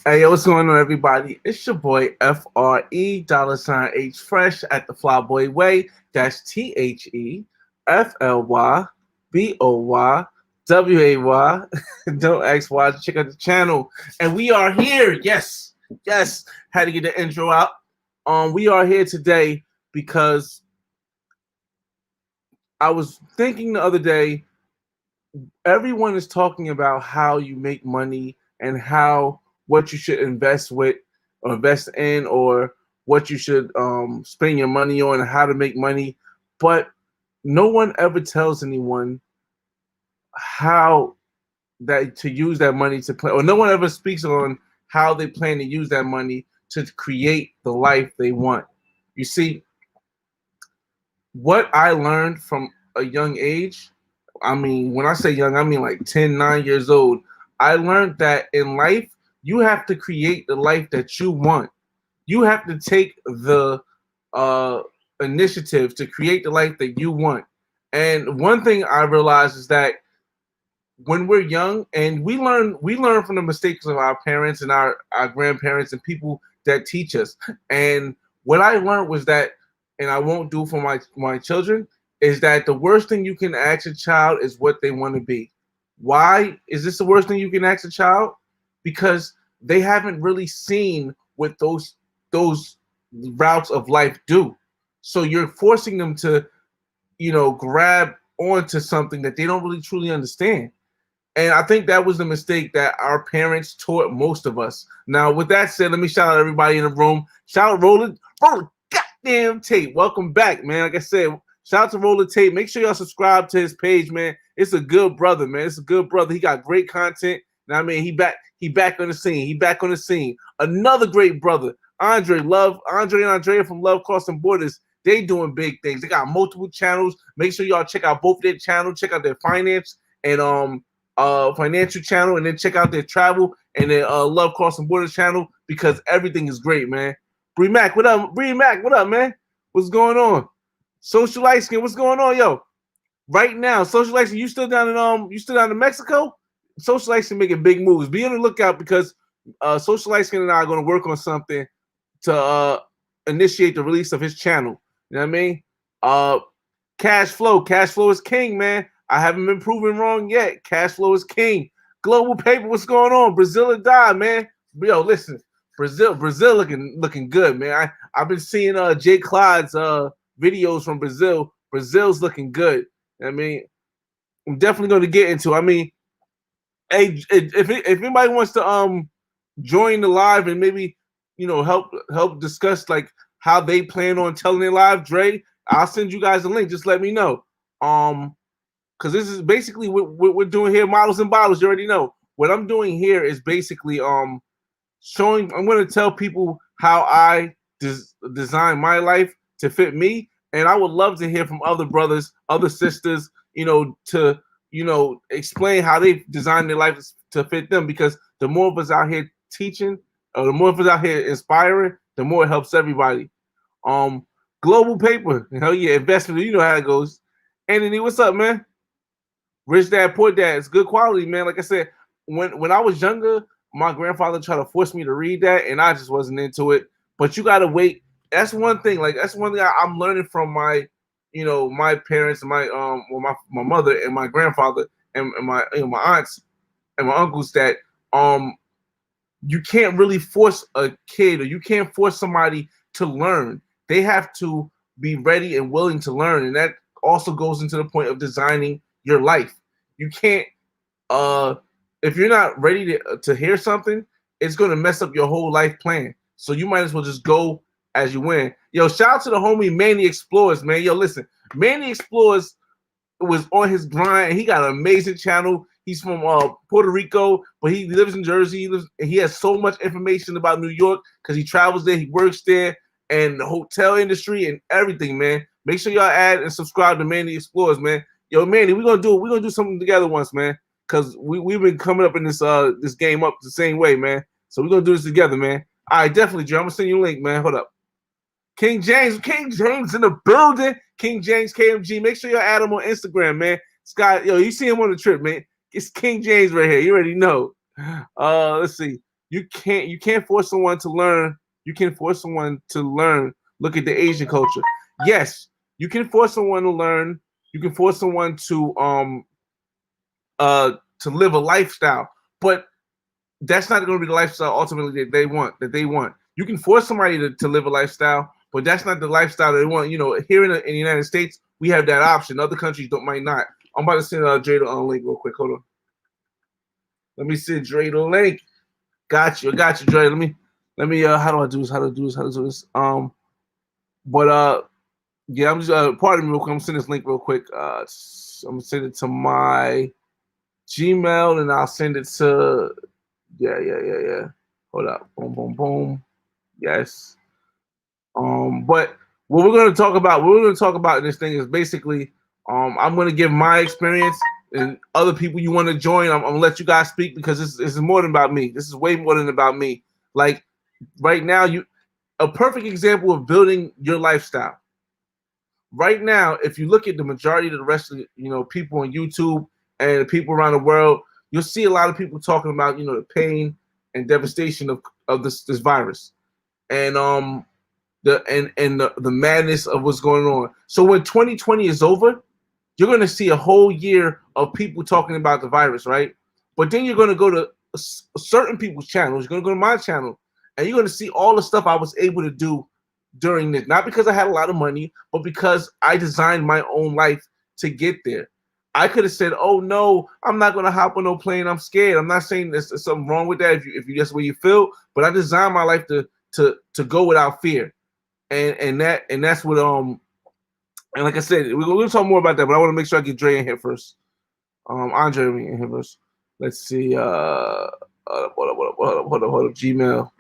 Hey, yo, what's going on, everybody? It's your boy FRE $H Fresh at the Flyboy Way. That's TheFlyBoy. Don't ask why. Check out the channel, and we are here. Yes, yes. Had to get the intro out. We are here today because I was thinking the other day. Everyone is talking about how you make money and how what you should invest with or invest in or what you should spend your money on and how to make money, but no one ever tells anyone how that to use that money to play, or no one ever speaks on how they plan to use that money to create the life they want. You see, what I learned from a young age, I mean, when I say young, I mean like 10, 9 years old. I learned that in life, you have to create the life that you want. You have to take the uh, initiative to create the life that you want. And one thing I realized is that when we're young and we learn from the mistakes of our parents and our grandparents and people that teach us. And what I learned was that, and I won't do for my children, is that the worst thing you can ask a child is what they want to be. Why is this the worst thing you can ask a child? Because they haven't really seen what those routes of life do. So you're forcing them to, grab onto something that they don't really truly understand. And I think that was the mistake that our parents taught most of us. Now, with that said, let me shout out everybody in the room. Shout out Roller goddamn Tape. Welcome back, man. Like I said, shout out to Roller Tape. Make sure y'all subscribe to his page, man. It's a good brother, man. It's a good brother. He got great content. And I mean, he back on the scene. He back on the scene. Another great brother, Andre and Andrea from Love Crossing Borders. They doing big things. They got multiple channels. Make sure y'all check out both their channels. Check out their finance and financial channel, and then check out their travel and their Love Crossing Borders channel, because everything is great, man. Bree Mac, what up? Bree Mac, what up, man? What's going on? Social Light Skin, what's going on, yo? Right now, Social Light Skin, you still down in Mexico? Social Light Skin making big moves. Be on the lookout, because Social Light Skin and I are going to work on something to initiate the release of his channel. You know what I mean? Cash flow is king, man. I haven't been proven wrong yet. Cash flow is king. Global Paper, what's going on? Brazil or die, man. Yo, listen, Brazil looking good, man. I've been seeing Jay Clyde's videos from Brazil. Brazil's looking good. I mean, I'm definitely going to get into. I mean, hey, if anybody wants to join the live and maybe help discuss like how they plan on telling their live, Dre, I'll send you guys a link. Just let me know. Because this is basically what we're doing here, models and bottles. You already know what I'm doing here is basically showing. I'm going to tell people how I design my life to fit me, and I would love to hear from other brothers, other sisters, to explain how they design their life to fit them. Because the more of us out here teaching, or the more of us out here inspiring, the more it helps everybody. Global Paper, hell yeah, investment. You know how it goes. Anthony, what's up, man? Rich Dad, Poor Dad. It's good quality, man. Like I said, when I was younger, my grandfather tried to force me to read that, and I just wasn't into it. But you gotta wait. That's one thing. Like that's one thing I'm learning from my, my parents and my mother and my grandfather and my my aunts and my uncles, that you can't really force a kid, or you can't force somebody to learn. They have to be ready and willing to learn, and that also goes into the point of designing your life. You can't if you're not ready to hear something, it's going to mess up your whole life plan. So you might as well just go as you win. Yo, shout out to the homie Manny Explorers, man. Yo, listen, Manny Explorers was on his grind. He got an amazing channel. He's from Puerto Rico, but he lives in Jersey. He has so much information about New York because he travels there, he works there, and the hotel industry and everything, man. Make sure y'all add and subscribe to Manny Explorers, man. Yo, Manny, we're gonna do something together once, man. Cause we've been coming up in this game up the same way, man. So we're gonna do this together, man. All right, definitely, Joe. I'm gonna send you a link, man. Hold up. King James in the building. King James KMG. Make sure y'all add him on Instagram, man. Scott, yo, you see him on the trip, man. It's King James right here. You already know. Let's see. you can't force someone to learn. You can force someone to learn. Look at the Asian culture. Yes, you can force someone to learn. You can force someone to live a lifestyle, but that's not going to be the lifestyle ultimately that they want. You can force somebody to live a lifestyle, but that's not the lifestyle they want. You know, here in the United States, we have that option. Other countries might not. I'm about to send Dre the link real quick. Hold on. Let me send Dre the link. Got you, Dre. Let me. How do I do this? Yeah, I'm just pardon me real quick. I'm gonna send this link real quick. I'm gonna send it to my Gmail, and I'll send it to. Yeah. Hold up. Boom. Yes. But what we're gonna talk about in this thing is basically, I'm gonna give my experience, and other people you want to join, I'm gonna let you guys speak, because this is more than about me. This is way more than about me. Like right now, a perfect example of building your lifestyle. Right now, if you look at the majority of the rest of the, people on YouTube and people around the world, you'll see a lot of people talking about the pain and devastation of this virus, and the madness of what's going on. So when 2020 is over, you're going to see a whole year of people talking about the virus, right? But then you're going to go to certain people's channels. You're going to go to my channel, and you're going to see all the stuff I was able to do during this. Not because I had a lot of money, but because I designed my own life to get there. I could have said, "Oh no, I'm not going to hop on no plane. I'm scared." I'm not saying there's something wrong with that if you just the way you feel, but I designed my life to go without fear, and that's what And like I said, we're gonna talk more about that, but I want to make sure I get Dre in here first. Andre in here first. Let's see. Hold up. Gmail.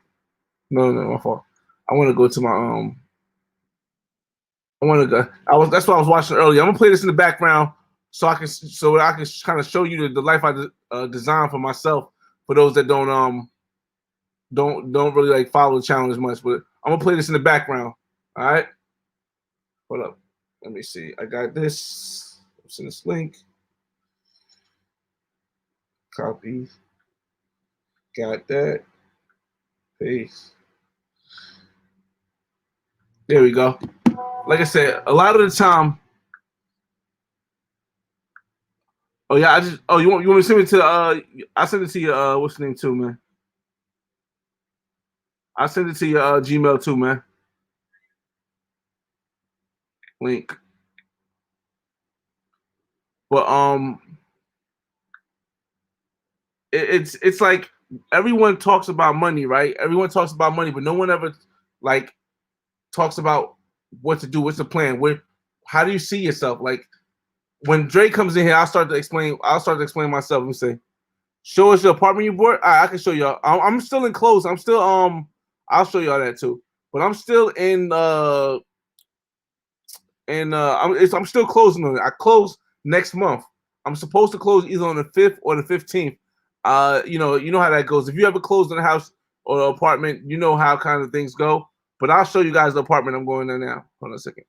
No, my fault. I want to go to my That's what I was watching earlier. I'm gonna play this in the background so I can kind of show you the life I designed for myself. For those that don't really like follow the channel as much, but I'm gonna play this in the background. All right. Hold up. Let me see. I got this. Send this link. Copy. Got that. Paste. There we go. Like I said, a lot of the time. Oh yeah, you want me to send it to I send it to your what's the name too, man? I send it to your Gmail too, man. Link. But it's like everyone talks about money, right? Everyone talks about money, but no one ever like talks about what to do. What's the plan? How do you see yourself? Like when Dre comes in here, I'll start to explain myself. Let me say, show us your apartment you bought. I can show y'all. I'm still in clothes. I'm still I'll show y'all that too. But I'm still I'm still closing on it. I close next month. I'm supposed to close either on the 5th or the 15th. You know how that goes. If you ever closed on a house or an apartment, you know how kind of things go. But I'll show you guys the apartment I'm going there now. Hold on a second.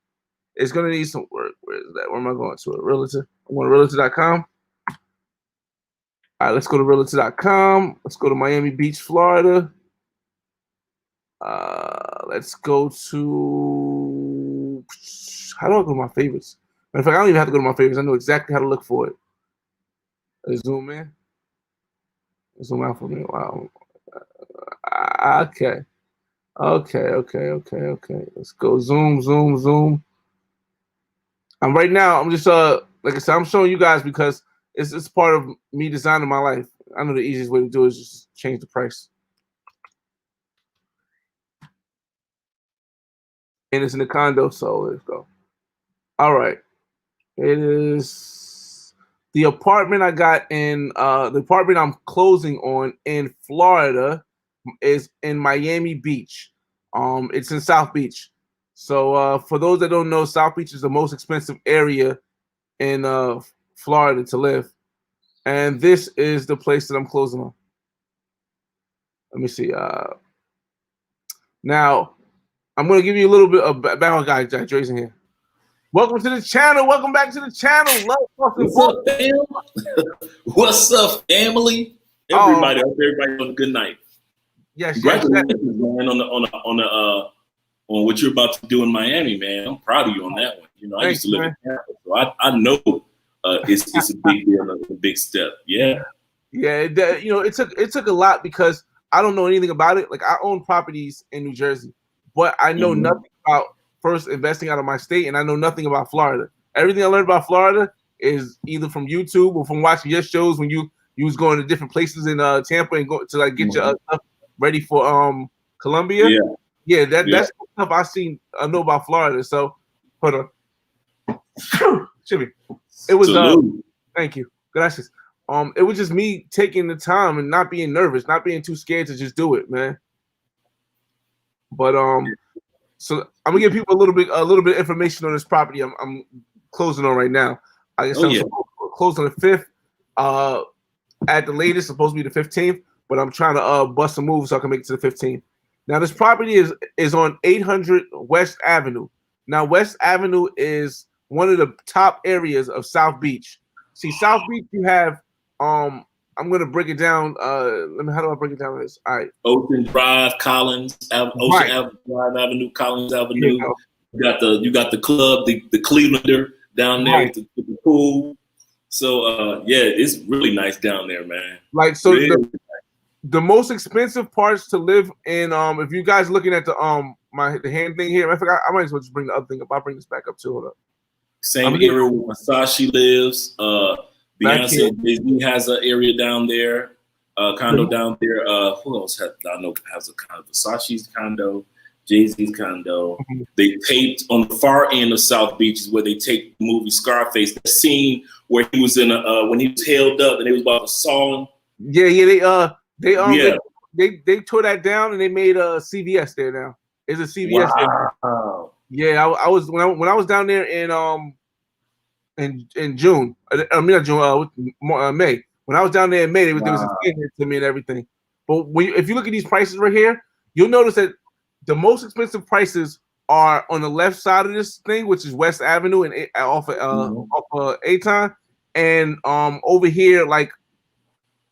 It's gonna need some work. Where is that? Where am I going to? A realtor. I'm going to realtor.com. All right, let's go to realtor.com. Let's go to Miami Beach, Florida. Let's go to. How do I go to my favorites? In fact, I don't even have to go to my favorites. I know exactly how to look for it. Let's zoom in. Zoom out for me. Wow. Okay. Let's go. Zoom. Right now, I'm just like I said, I'm showing you guys because it's part of me designing my life. I know the easiest way to do it is just change the price. And it's in the condo, so let's go. All right. It is the apartment I got in the apartment I'm closing on in Florida is in Miami Beach. It's in South Beach. So for those that don't know, South Beach is the most expensive area in Florida to live. And this is the place that I'm closing on. Let me see. Now, I'm going to give you a little bit of background, guys. Jack Dre's in here. Welcome to the channel. Welcome back to the channel. What's up, fam? What's up, family? Everybody, hope everybody having a good night. Yes, Congratulations, man, on what you're about to do in Miami, man. I'm proud of you on that one. You know, I used to live in Tampa, so I know it's a big deal, a big step. Yeah. Yeah, you know, it took a lot because I don't know anything about it. Like I own properties in New Jersey, but I know nothing about first investing out of my state, and I know nothing about Florida. Everything I learned about Florida is either from YouTube or from watching your shows when you was going to different places in Tampa and go to like get your stuff ready for Colombia. Yeah, that's stuff I know about Florida. So hold on. Excuse me. It was thank you. Gracias. It was just me taking the time and not being nervous, not being too scared to just do it, man. But so I'm gonna give people a little bit of information on this property. I'm closing on right now. I guess I'm close on the 5th. At the latest, supposed to be the 15th, but I'm trying to bust a move so I can make it to the 15th. Now this property is on 800 West Avenue. Now West Avenue is one of the top areas of South Beach. See, South Beach, you have I'm gonna break it down. How do I break it down? This all right. Ocean Drive, Collins, Ocean Drive Avenue, Collins Avenue. You got the club, the Clevelander down there with the pool. So it's really nice down there, man. Like so, really the most expensive parts to live in. If you guys looking at the the hand thing here, I forgot. I might as well just bring the other thing up. I'll bring this back up too. Hold up. Same area where Masashi lives. Beyonce Jay-Z has an area down there, condo down there. Who else has a condo? Versace's condo, Jay-Z's condo. They taped on the far end of South Beach is where they taped the movie Scarface. The scene where he was in when he was held up and they was about to saw him. Yeah, they tore that down and they made a CVS there now. It's a CVS. Wow. Yeah, I was when I was down there in June. I mean not June, May. When I was down there in May, there was a thing to me and everything. But if you look at these prices right here, you'll notice that the most expensive prices are on the left side of this thing, which is West Avenue and off Aton, and over here, like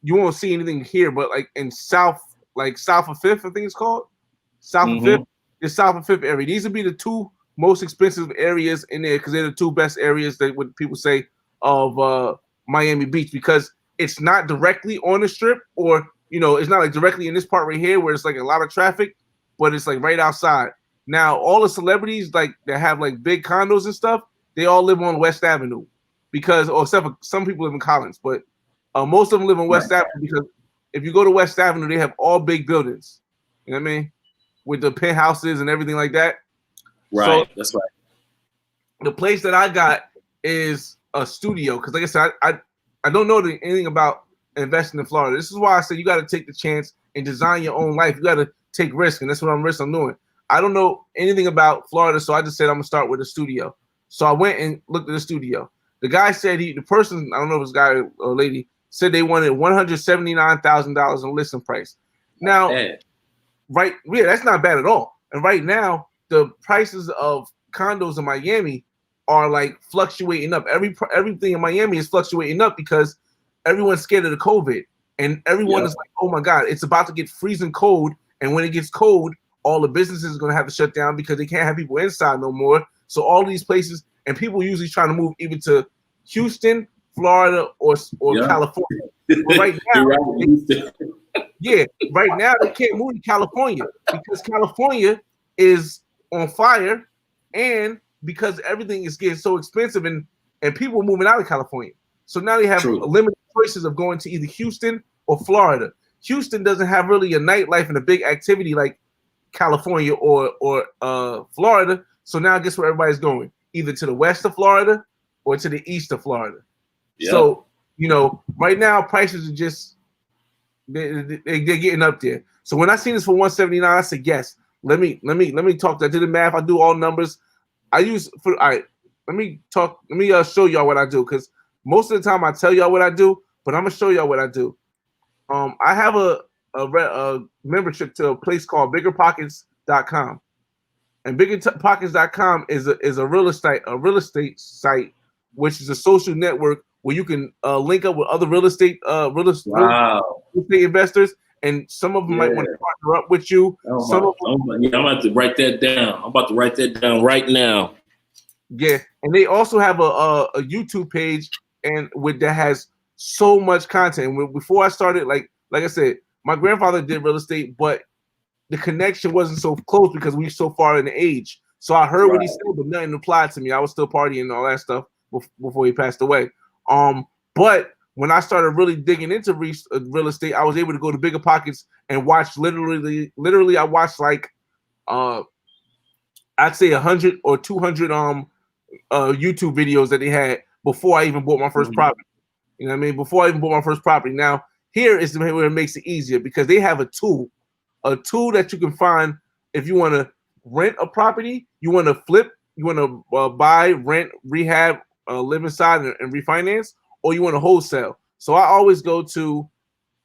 you won't see anything here, but like in south of Fifth, I think it's called south of Fifth. The south of Fifth area. These would be the two most expensive areas in there because they're the two best areas that what people say of Miami Beach because it's not directly on the strip or it's not like directly in this part right here where it's like a lot of traffic, but it's like right outside. Now all the celebrities like that have like big condos and stuff, they all live on West Avenue except for some people live in Collins, but most of them live on West Avenue because if you go to West Avenue, they have all big buildings. You know what I mean? With the penthouses and everything like that. Right, so, that's right. The place that I got is a studio because, like I said, I don't know anything about investing in Florida. This is why I said you got to take the chance and design your own life. You got to take risk, and that's what I'm doing. I don't know anything about Florida, so I just said I'm gonna start with a studio. So I went and looked at the studio. The guy said the person, I don't know if it's a guy or lady, said they wanted $179,000 in listing price. Now, that's not bad at all. And right now, the prices of condos in Miami are like fluctuating up. Everything in Miami is fluctuating up because everyone's scared of the COVID, and everyone is like, "Oh my God, it's about to get freezing cold." And when it gets cold, all the businesses are going to have to shut down because they can't have people inside no more. So all these places, and people usually trying to move either to Houston, Florida, or California. But right now, right now they can't move to California because California is on fire, and because everything is getting so expensive, and people are moving out of California. So now they have limited choices of going to either Houston or Florida. Houston doesn't have really a nightlife and a big activity like California or Florida. So now guess where everybody's going? Either to the west of Florida or to the east of Florida. Yeah. So, right now prices are just they're getting up there. So when I seen this for 179, I said, yes, let me talk. I did the math, I do all numbers. Let me show y'all what I do, because most of the time I tell y'all what I do, but I'm gonna show y'all what I do. I have a membership to a place called biggerpockets.com. And biggerpockets.com is a real estate site, which is a social network where you can link up with other real estate investors, and some of them might want to partner up with you. I'm about to write that down. I'm about to write that down right now. Yeah, and they also have a YouTube page that has so much content. Before I started, like I said, my grandfather did real estate, but the connection wasn't so close because we were so far in the age. So I heard what he said, but nothing applied to me. I was still partying and all that stuff before he passed away. But when I started really digging into real estate, I was able to go to Bigger Pockets and watch literally I watched like I'd say 100 or 200 YouTube videos that they had before I even bought my first property. You know what I mean? Before I even bought my first property. Now, here is where it makes it easier because they have a tool that you can find if you want to rent a property, you want to flip, you want to buy, rent, rehab, live inside and refinance, or you want to wholesale. So I always go to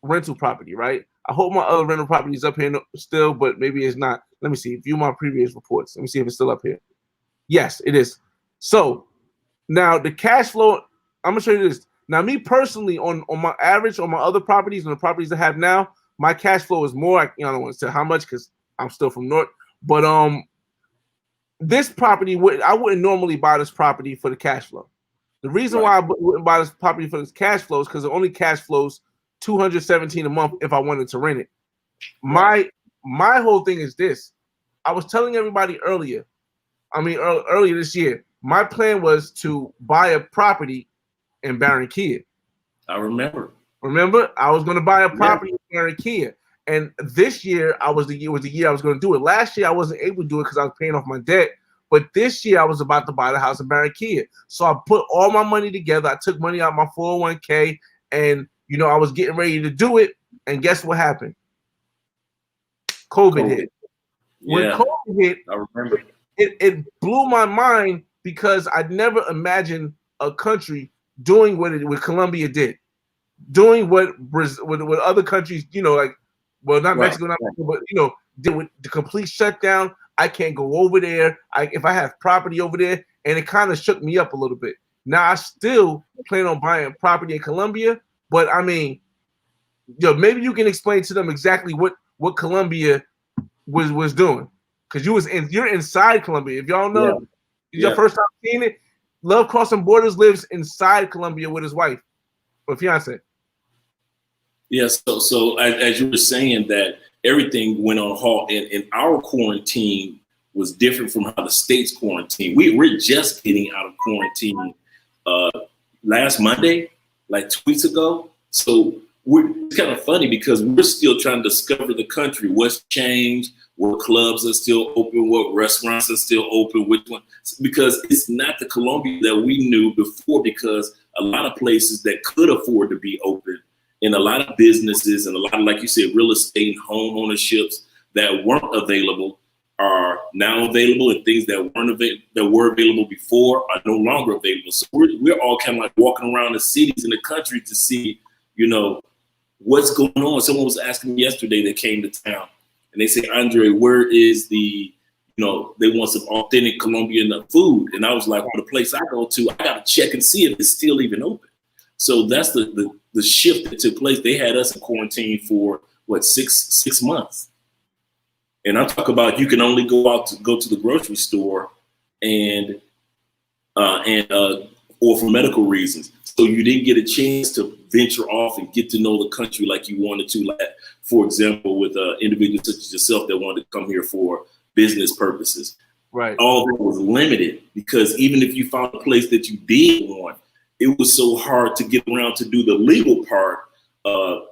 rental property, right? I hope my other rental property is up here still, but maybe it's not. Let me see. View my previous reports. Let me see if it's still up here. Yes, it is. So now the cash flow, I'm gonna show you this. Now, me personally, on my average, on my other properties and the properties I have now, my cash flow is more. I don't want to say how much because I'm still from North, but this property I wouldn't normally buy this property for the cash flow. The reason why I wouldn't buy this property for this cash flow is because it only cash flows $217 a month if I wanted to rent it. My whole thing is this. I was telling everybody earlier this year, my plan was to buy a property in Barranquilla. I remember. Remember, I was going to buy a property in Barranquilla, and this year was the year I was going to do it. Last year I wasn't able to do it because I was paying off my debt, but this year I was about to buy the house in Barranquilla. So I put all my money together. I took money out of my 401k, and I was getting ready to do it. And guess what happened? COVID hit. When COVID hit, I remember it blew my mind because I'd never imagined a country doing what Colombia did, doing what other countries, not Mexico, but did with the complete shutdown. I can't go over there. If I have property over there, and it kind of shook me up a little bit. Now I still plan on buying property in Colombia, but I mean, maybe you can explain to them exactly what Colombia was doing, because you're inside Colombia. If y'all know, it's your first time seeing it. Love Crossing Borders lives inside Colombia with his wife or fiance. Yes. So as you were saying that everything went on halt, and our quarantine was different from how the state's quarantine. We're just getting out of quarantine last Monday, like 2 weeks ago. So it's kind of funny because we're still trying to discover the country, what's changed, what clubs are still open, what restaurants are still open, which one, because it's not the Colombia that we knew before, because a lot of places that could afford to be open and a lot of businesses and a lot of, like you said, real estate and home ownerships that weren't available are now available, and things that were available before are no longer available. So we're all kind of like walking around the cities in the country to see, what's going on. Someone was asking me yesterday that came to town, and they say, Andre, where is the, they want some authentic Colombian food. And I was like, well, the place I go to, I got to check and see if it's still even open. So that's the shift that took place. They had us in quarantine for six months. And I'm talking about you can only go to the grocery store and or for medical reasons. So you didn't get a chance to venture off and get to know the country like you wanted to. Like, for example, with individuals such as yourself that wanted to come here for business purposes. Right. All that was limited because even if you found a place that you did want, it was so hard to get around to do the legal part, to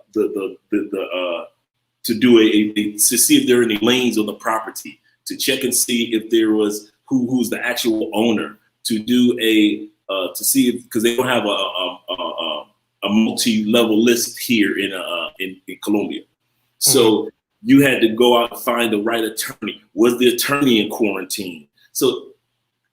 see if there are any liens on the property, to check and see if there was who's the actual owner, to do to see if, because they don't have a multi-level list here in Colombia. So you had to go out and find the right attorney. Was the attorney in quarantine? So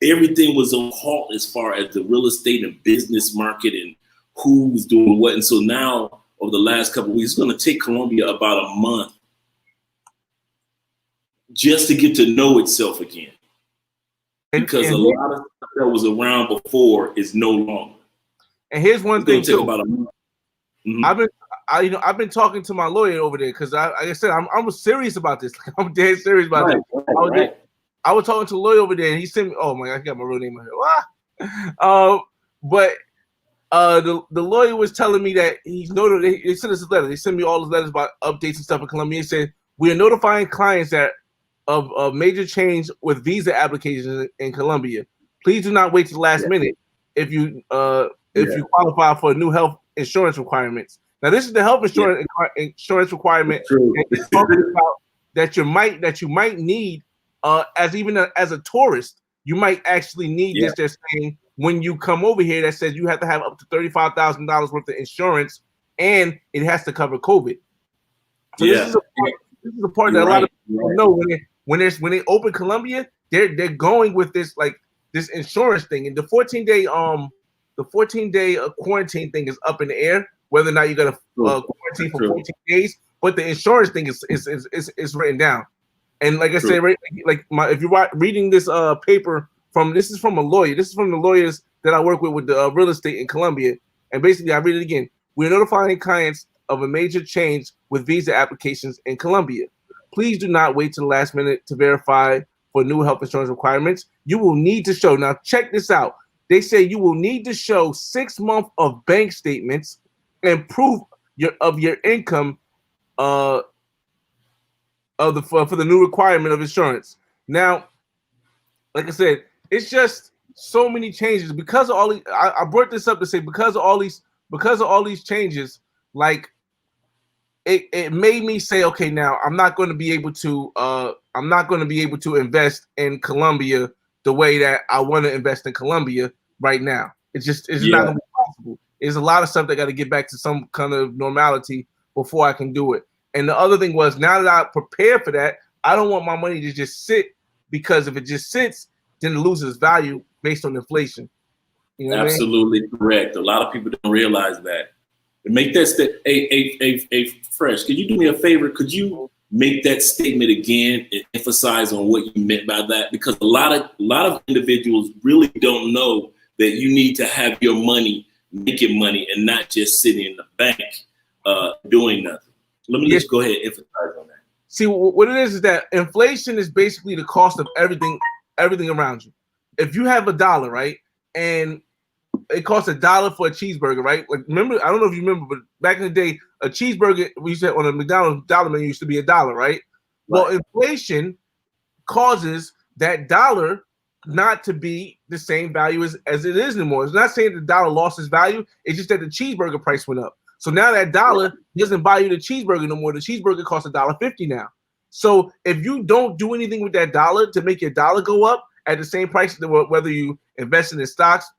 everything was on halt as far as the real estate and business market and who was doing what. And so now, over the last couple of weeks, it's going to take Colombia about a month just to get to know itself again. Because a lot of stuff that was around before is no longer. And here's one thing too. About a month. I've been talking to my lawyer over there because like I said, I'm serious about this. Like, I'm dead serious about this. I was talking to the lawyer over there, and he sent me. Oh my God, I got my real name on here. But the lawyer was telling me that he's noted. They sent us a letter. They sent me all the letters about updates and stuff in Colombia. He said we are notifying clients that of major change with visa applications in Colombia. Please do not wait to the last minute if you qualify for new health insurance requirements. Now, this is the health insurance requirement that you might need as a tourist. You might actually need this. They're saying when you come over here, that says you have to have up to $35,000 worth of insurance, and it has to cover COVID. So this is a part that a lot of people know when they open Colombia, they're going with this this insurance thing, and the 14-day quarantine thing is up in the air, whether or not you're gonna quarantine for 14 days. But the insurance thing is written down, and like I said, if you're reading this paper this is from a lawyer. This is from the lawyers that I work with the real estate in Colombia, and basically I read it again. We're notifying clients of a major change with visa applications in Colombia. Please do not wait to the last minute to verify for new health insurance requirements. You will need to show, now check this out. They say you will need to show 6 months of bank statements and proof of your income for the new requirement of insurance. Now, like I said, it's just so many changes because of all these. I brought this up to say because of all these changes, like it made me say, okay, now I'm not going to be able to invest in Colombia the way that I want to invest in Colombia right now. It's not going to be possible. There's a lot of stuff that got to get back to some kind of normality before I can do it. And the other thing was, now that I prepared for that, I don't want my money to just sit, because if it just sits, then it loses value based on inflation. You know Absolutely correct. A lot of people don't realize that. Make that Fresh, could you do me a favor? Could you make that statement again and emphasize on what you meant by that? Because a lot of individuals really don't know that you need to have your money making money and not just sitting in the bank doing nothing. Let me just go ahead and emphasize on that. See, what it is that inflation is basically the cost of everything around you. If you have $1, right, and it costs $1 for a cheeseburger, right? Like, remember, I don't know if you remember, but back in the day, a cheeseburger we used to on a McDonald's dollar menu used to be $1, right? Well, inflation causes that dollar not to be the same value as it is anymore. It's not saying the dollar lost its value. It's just that the cheeseburger price went up. So now that dollar doesn't buy you the cheeseburger no more. The cheeseburger costs $1.50 now. So if you don't do anything with that dollar to make your dollar go up at the same price, whether you invested in stocks,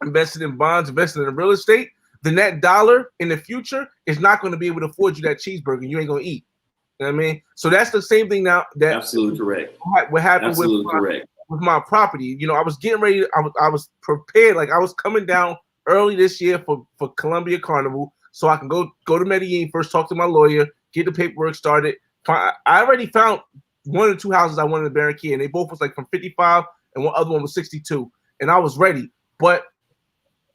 invested in bonds, invested in real estate, then that dollar in the future is not going to be able to afford you that cheeseburger. You ain't going to eat. You know what I mean? So that's the same thing now. That absolutely correct. What happened with my property? You know, I was getting ready. I was prepared. Like, I was coming down early this year for Colombia Carnival, so I can go to Medellin first, talk to my lawyer, get the paperwork started. I already found 1 or 2 houses I wanted in Barranquilla, and they both was like from 55, and one other one was 62, and I was ready. But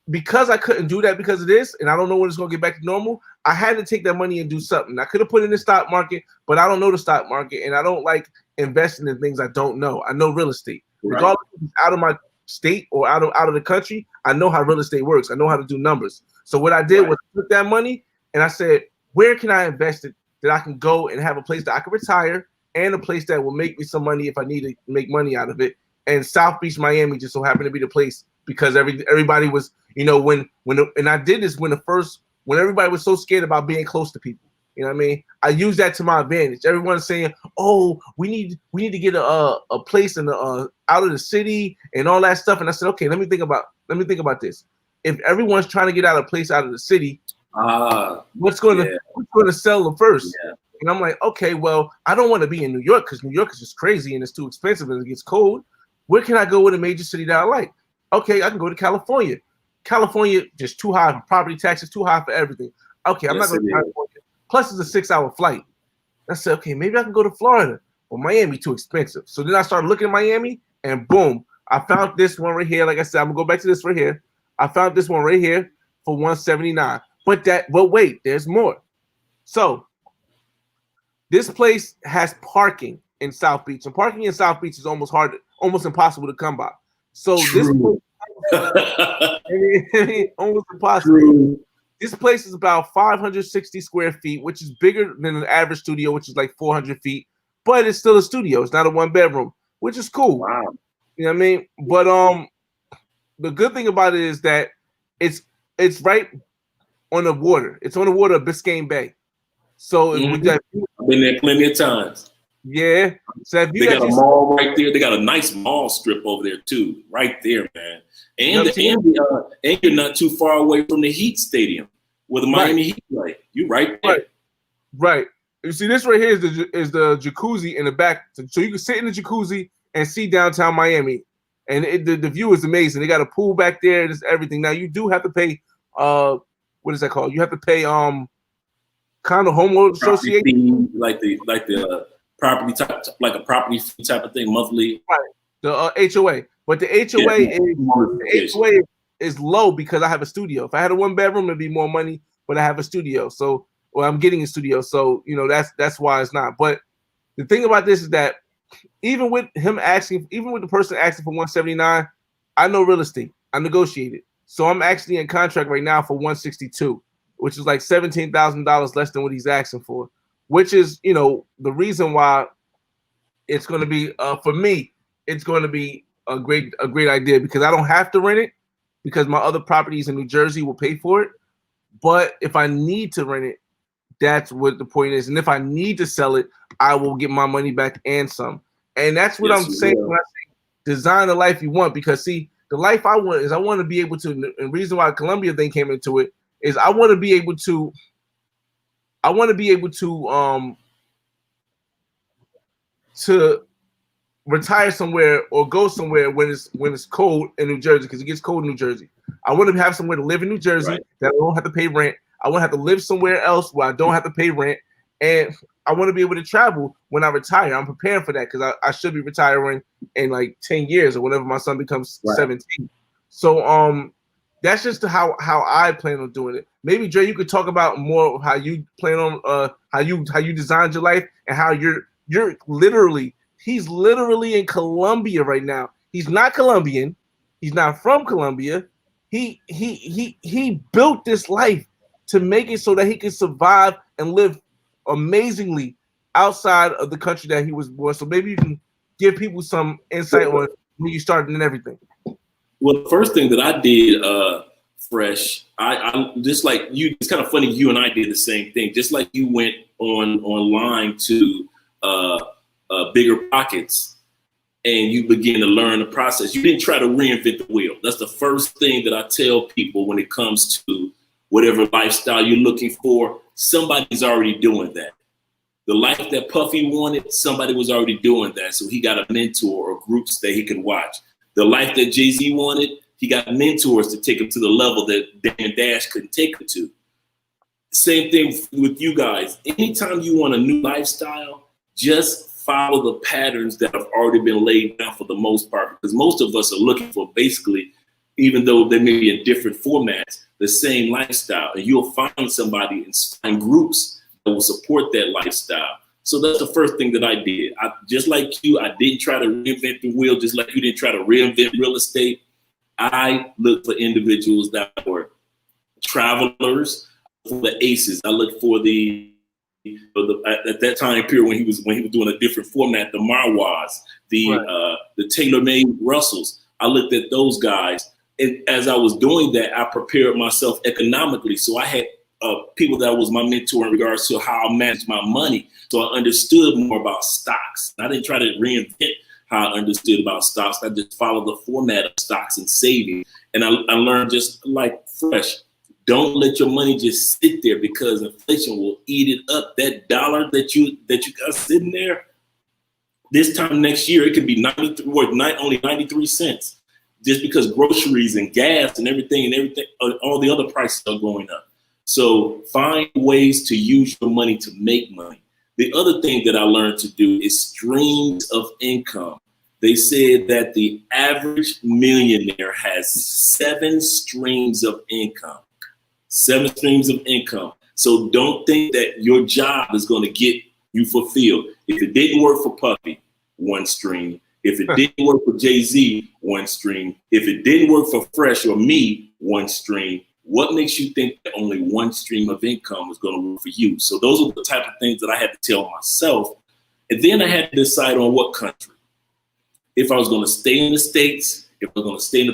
because I couldn't do that because of this, and I don't know when it's going to get back to normal, I had to take that money and do something. I could have put it in the stock market, but I don't know the stock market, and I don't like investing in things I don't know. I know real estate. Right. Regardless if it's out of my state or out of the country, I know how real estate works. I know how to do numbers. So what I did was took that money, and I said, where can I invest it that I can go and have a place that I can retire and a place that will make me some money if I need to make money out of it. And South Beach, Miami just so happened to be the place because everybody was, you know, and I did this when everybody was so scared about being close to people. You know what I mean? I use that to my advantage. Everyone's saying, "Oh, we need to get a place in the out of the city and all that stuff." And I said, "Okay, let me think about this. If everyone's trying to get out of place out of the city, what's going to sell the first?" Yeah. And I'm like, "Okay, well, I don't want to be in New York because New York is just crazy and it's too expensive and it gets cold. Where can I go with a major city that I like? Okay, I can go to California. California just too high for property taxes, too high for everything. Okay, I'm not going to California. Plus, it's a 6-hour flight." I said, "Okay, maybe I can go to Florida. Well, Miami too expensive." So then I started looking at Miami, and boom, I found this one right here. Like I said, I'm gonna go back to this right here. I found this one right here for $179. But wait, there's more. So this place has parking in South Beach, and parking in South Beach is almost impossible to come by. So True. almost impossible. True. This place is about 560 square feet, which is bigger than an average studio, which is like 400 feet. But it's still a studio. It's not a 1-bedroom, which is cool. Wow. You know what I mean? But the good thing about it is that it's right on the water. It's on the water of Biscayne Bay. So I've been there plenty of times. Yeah. So they got a mall right there. They got a nice mall strip over there too, right there, man. And you're not too far away from the Heat Stadium, where the Miami Heat play. You right there. Right. You see, this right here is the jacuzzi in the back, so you can sit in the jacuzzi and see downtown Miami, and the view is amazing. They got a pool back there. There's everything. Now you do have to pay. What is that called? You have to pay condo homeowner association, like the property type, like a property fee type of thing, monthly. Right. The HOA, but the HOA is low because I have a studio. If I had a 1-bedroom, it'd be more money, but I have a studio, so I'm getting a studio, so that's why it's not. But the thing about this is that even with the person asking for 179, I know real estate. I negotiated, so I'm actually in contract right now for 162. Which is like $17,000 less than what he's asking for, which is, the reason why it's going to be, for me, it's going to be a great idea because I don't have to rent it because my other properties in New Jersey will pay for it. But if I need to rent it, that's what the point is. And if I need to sell it, I will get my money back and some. And that's what I'm saying when I say design the life you want, because see, the life I want is I want to be able to, and the reason why the Colombia thing came into it is I want to be able to retire somewhere or go somewhere when it's cold in New Jersey, because it gets cold in New Jersey. I want to have somewhere to live in New Jersey that I don't have to pay rent. I want to have to live somewhere else where I don't have to pay rent, and I want to be able to travel when I retire. I'm preparing for that because I should be retiring in like 10 years or whenever my son becomes 17. So that's just how I plan on doing it. Maybe Dre, you could talk about more how you plan on how you designed your life and how he's literally in Colombia right now. He's not Colombian. He's not from Colombia. He built this life to make it so that he can survive and live amazingly outside of the country that he was born. So maybe you can give people some insight on when you started and everything. Well, the first thing that I did, Fresh, I just like you. It's kind of funny. You and I did the same thing. Just like you went online to Bigger Pockets, and you begin to learn the process. You didn't try to reinvent the wheel. That's the first thing that I tell people when it comes to whatever lifestyle you're looking for. Somebody's already doing that. The life that Puffy wanted, somebody was already doing that. So he got a mentor or groups that he could watch. The life that Jay-Z wanted, he got mentors to take him to the level that Dan Dash couldn't take him to. Same thing with you guys. Anytime you want a new lifestyle, just follow the patterns that have already been laid down for the most part, because most of us are looking for basically, even though they may be in different formats, the same lifestyle. And you'll find somebody and groups that will support that lifestyle. So that's the first thing that I did. Just like you, I didn't try to reinvent the wheel, just like you didn't try to reinvent real estate. I looked for individuals that were travelers, for the aces. I looked for at that time period when he was doing a different format, the Marwas, the tailor-made Russells. I looked at those guys, and as I was doing that, I prepared myself economically. So I had people that was my mentor in regards to how I managed my money. So I understood more about stocks. I didn't try to reinvent how I understood about stocks. I just followed the format of stocks and saving. And I learned, just like Fresh, don't let your money just sit there, because inflation will eat it up. That dollar that you got sitting there, this time next year, it could be only 93 cents, just because groceries and gas and everything, all the other prices are going up. So find ways to use your money to make money. The other thing that I learned to do is streams of income. They said that the average millionaire has 7 streams of income. 7 streams of income. So don't think that your job is going to get you fulfilled. If it didn't work for Puffy, 1 stream. If it didn't work for Jay-Z, 1 stream. If it didn't work for Fresh or me, 1 stream. What makes you think that only 1 stream of income is going to work for you? So those are the type of things that I had to tell myself. And then I had to decide on what country. If I was going to stay in the States, if I was going to stay in a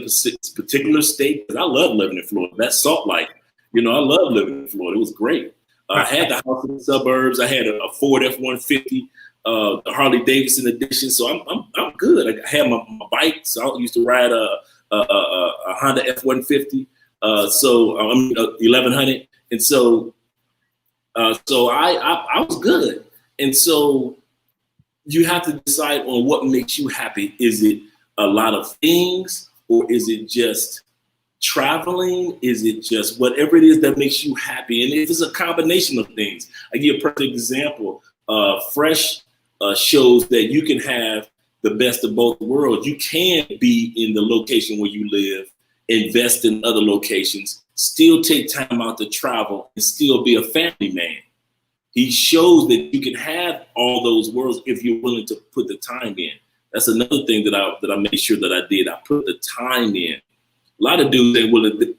particular state, because I love living in Florida. That's Salt Lake. I love living in Florida. It was great. I had the house in the suburbs. I had a Ford F-150, the Harley Davidson edition. So I'm good. I had my bike. So I used to ride a Honda F-150. So I'm 1100, and so I was good. And so you have to decide on what makes you happy. Is it a lot of things, or is it just traveling? Is it just whatever it is that makes you happy? And if it's a combination of things, I give a perfect example. Fresh shows that you can have the best of both worlds. You can be in the location where you live, invest in other locations, still take time out to travel, and still be a family man. He shows that you can have all those worlds if you're willing to put the time in. That's another thing that I made sure that I did. I put the time in. A lot of dudes,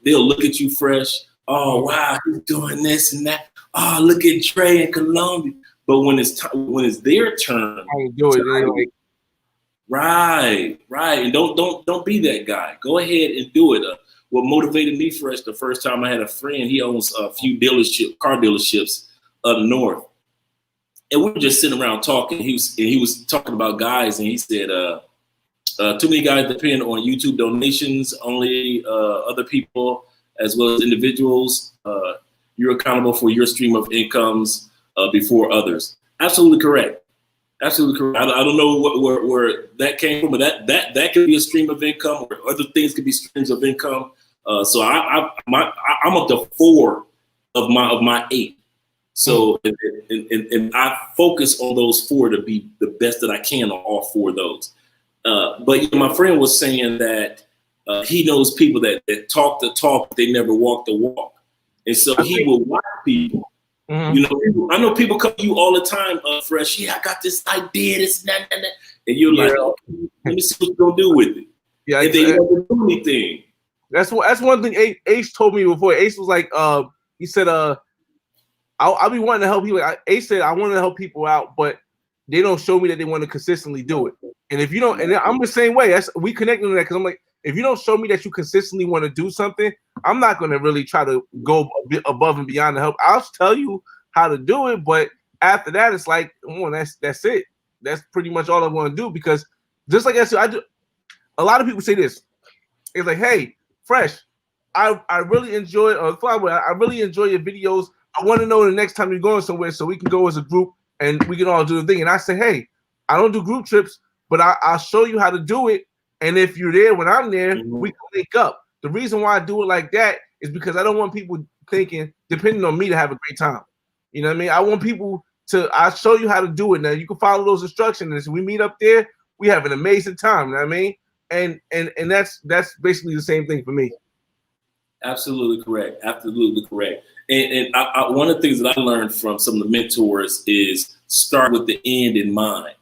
they'll look at you Fresh. Oh, wow, he's doing this and that. Oh, look at Dre in Colombia. But when it's their turn, right. And don't be that guy. Go ahead and do it. What motivated me, Fresh, the first time I had a friend, he owns a few car dealerships up north. And we were just sitting around talking. He was talking about guys, and he said, too many guys depend on YouTube donations, only other people as well as individuals. You're accountable for your stream of incomes before others. Absolutely correct. Absolutely correct. I don't know where that came from, but that could be a stream of income, or other things could be streams of income. So I'm up to 4 of my 8. So and I focus on those 4 to be the best that I can on all 4 of those. But my friend was saying that he knows people that talk the talk, but they never walk the walk, and so he will watch people. Mm-hmm. I know people come to you all the time, Fresh. Yeah, I got this idea, this and that. And you're like, okay, let me see what you're gonna do with it. Yeah, and they never do anything. That's one thing Ace told me before. Ace was like, he said, I'll be wanting to help people. Ace said, I want to help people out, but they don't show me that they want to consistently do it. And if you don't, and I'm the same way. We connect on that because I'm like, if you don't show me that you consistently want to do something, I'm not going to really try to go a bit above and beyond to help. I'll tell you how to do it, but after that, it's like, that's it. That's pretty much all I want to do, because just like I said, I do. A lot of people say this. It's like, hey, Fresh, I really enjoy, I really enjoy your videos. I want to know the next time you're going somewhere so we can go as a group and we can all do the thing. And I say, hey, I don't do group trips, but I'll show you how to do it. And if you're there when I'm there, we can link up. The reason why I do it like that is because I don't want people depending on me to have a great time. You know what I mean? I want people I'll show you how to do it. Now you can follow those instructions. And so we meet up there, we have an amazing time. You know what I mean? And that's basically the same thing for me. Absolutely correct. Absolutely correct. And one of the things that I learned from some of the mentors is start with the end in mind.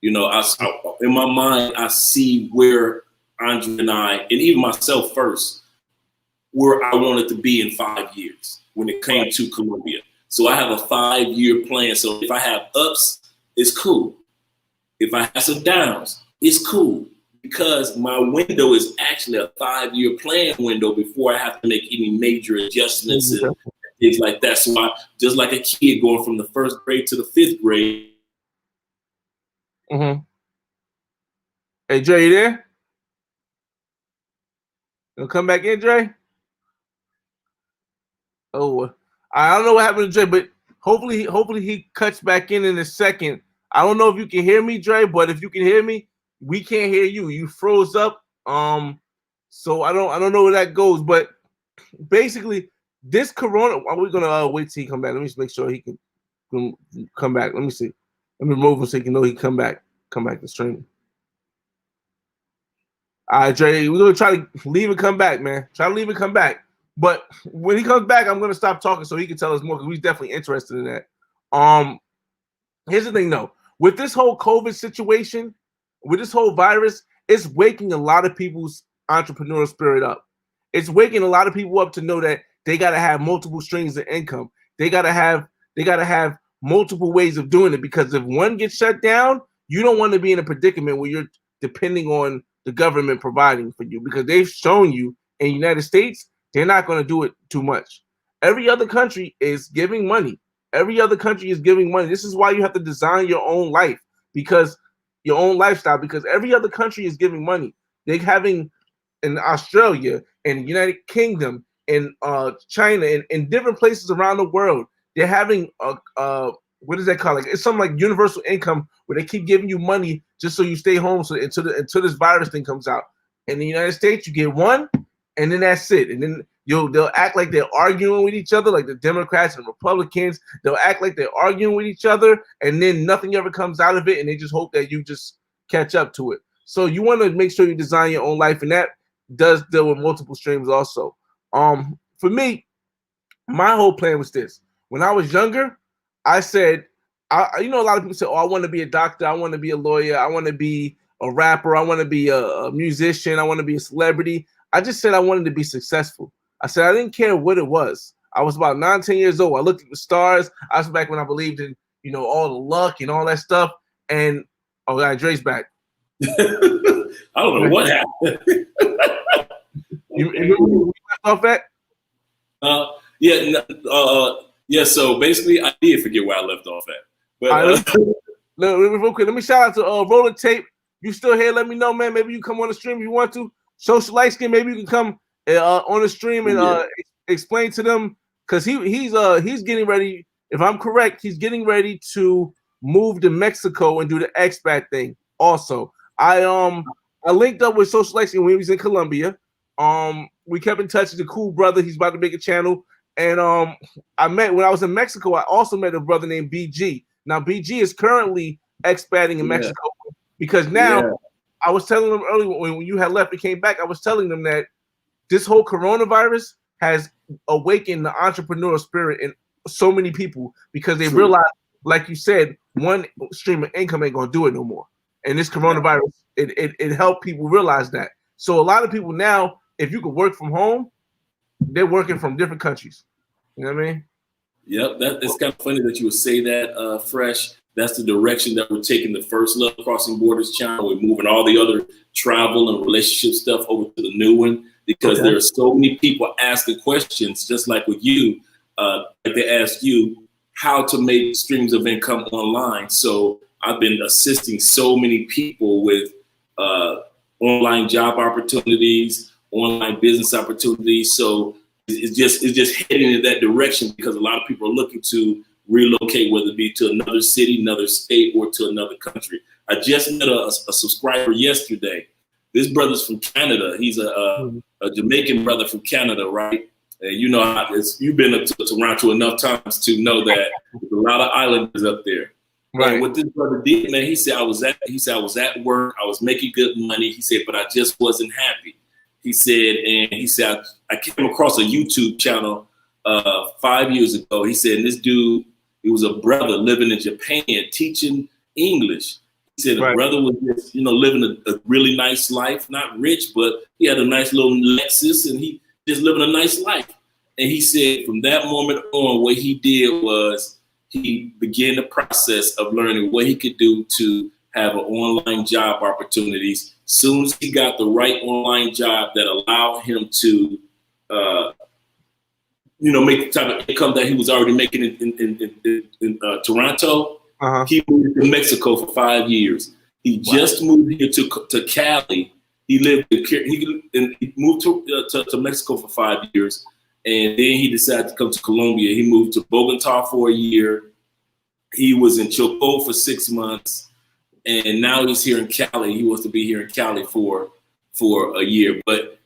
In my mind, I see where Andre and I, and even myself first, where I wanted to be in 5 years when it came to Colombia. So I have a 5-year plan. So if I have ups, it's cool. If I have some downs, it's cool. Because my window is actually a 5-year plan window before I have to make any major adjustments and things like that. So just like a kid going from the 1st grade to the 5th grade. Mm-hmm. Hey, Dre, you there? You'll come back in, Dre? Oh, I don't know what happened to Dre, but hopefully he cuts back in a second. I don't know if you can hear me, Dre, but if you can hear me, we can't hear you. You froze up. So I don't know where that goes, but basically this Corona. We're gonna wait till he come back. Let me just make sure he can come back. Let me see. Let me remove him so he can know he come back to streaming. All right, Dre, we're gonna try to leave and come back, man. Try to leave and come back. But when he comes back, I'm gonna stop talking so he can tell us more because we're definitely interested in that. Here's the thing, though, with this whole COVID situation, with this whole virus, it's waking a lot of people's entrepreneurial spirit up. It's waking a lot of people up to know that they gotta have multiple streams of income. They gotta have multiple ways of doing it, because if one gets shut down, you don't want to be in a predicament where you're depending on the government providing for you, because they've shown you in the United States they're not going to do it too much. Every other country is giving money. Every other country is giving money. This is why you have to design your own life, because your own lifestyle, because every other country is giving money. They're having in Australia and United Kingdom and China and in different places around the world, they're having what is that called? Like, it's something like universal income where they keep giving you money just so you stay home so until this virus thing comes out. In the United States, you get one, and then that's it. And then they'll act like they're arguing with each other, like the Democrats and Republicans. They'll act like they're arguing with each other, and then nothing ever comes out of it, and they just hope that you just catch up to it. So you want to make sure you design your own life, and that does deal with multiple streams also. For me, my whole plan was this. When I was younger, I said, a lot of people say, oh, I want to be a doctor, I want to be a lawyer, I want to be a rapper, I want to be a musician, I want to be a celebrity. I just said I wanted to be successful. I said I didn't care what it was. I was about 9, 10 years old. I looked at the stars. I was back when I believed in, all the luck and all that stuff. And Dre's back. I don't know what happened. You remember where we left off at? Yeah. So basically, I did forget where I left off at. But real quick, let me shout out to Rolling Tape. You still here? Let me know, man. Maybe you come on the stream if you want to. Social Light Skin, maybe you can come on the stream and explain to them, because he's getting ready. If I'm correct, he's getting ready to move to Mexico and do the expat thing. Also, I linked up with Social Light Skin when he was in Colombia. We kept in touch. He's a cool brother. He's about to make a channel. And when I was in Mexico, I also met a brother named BG. Now BG is currently expating in Mexico, because now I was telling them earlier when you had left and came back, I was telling them that this whole coronavirus has awakened the entrepreneurial spirit in so many people, because they realize, like you said, one stream of income ain't gonna do it no more. And this coronavirus, it helped people realize that. So a lot of people now, if you could work from home, they're working from different countries. You know what I mean? Yep, it's kind of funny that you would say that, Fresh. That's the direction that we're taking the First Love Crossing Borders channel. We're moving all the other travel and relationship stuff over to the new one, because there are so many people asking questions, just like with you. Like they ask you how to make streams of income online. So I've been assisting so many people with online job opportunities, online business opportunities. So it's just heading in that direction, because a lot of people are looking to relocate, whether it be to another city, another state, or to another country. I just met a subscriber yesterday. This brother's from Canada. He's a Jamaican brother from Canada, right? And you've been up to Toronto enough times to know that there's a lot of islanders up there. Right. And what this brother did, man, he said I was at work, I was making good money. He said, but I just wasn't happy. He said, I came across a YouTube channel 5 years ago. He said, this dude, he was a brother living in Japan teaching English. He said the brother was just, living a really nice life, not rich, but he had a nice little Lexus, and he just living a nice life. And he said from that moment on, what he did was he began the process of learning what he could do to have an online job opportunities. Soon as he got the right online job that allowed him to, make the type of income that he was already making in Toronto, he moved to Mexico for 5 years. He just moved here to Cali. He moved to Mexico for 5 years, and then he decided to come to Colombia. He moved to Bogota for a year. He was in Choco for 6 months, and now he's here in Cali. He wants to be here in Cali for a year. But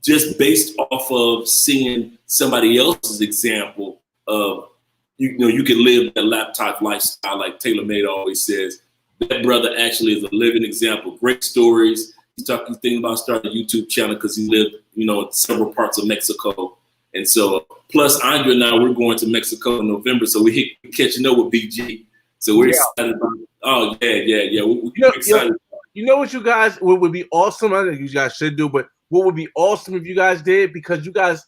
just based off of seeing somebody else's example of, you can live that laptop lifestyle, like TaylorMade always says. That brother actually is a living example. Great stories. He's thinking about starting a YouTube channel because he lived, in several parts of Mexico. And so, plus Andre and I, we're going to Mexico in November, so we're catching up with BG. So we're excited about it. Oh, yeah. We're excited. You know what you guys, what would be awesome? I think you guys should do, but what would be awesome if you guys did, because you guys,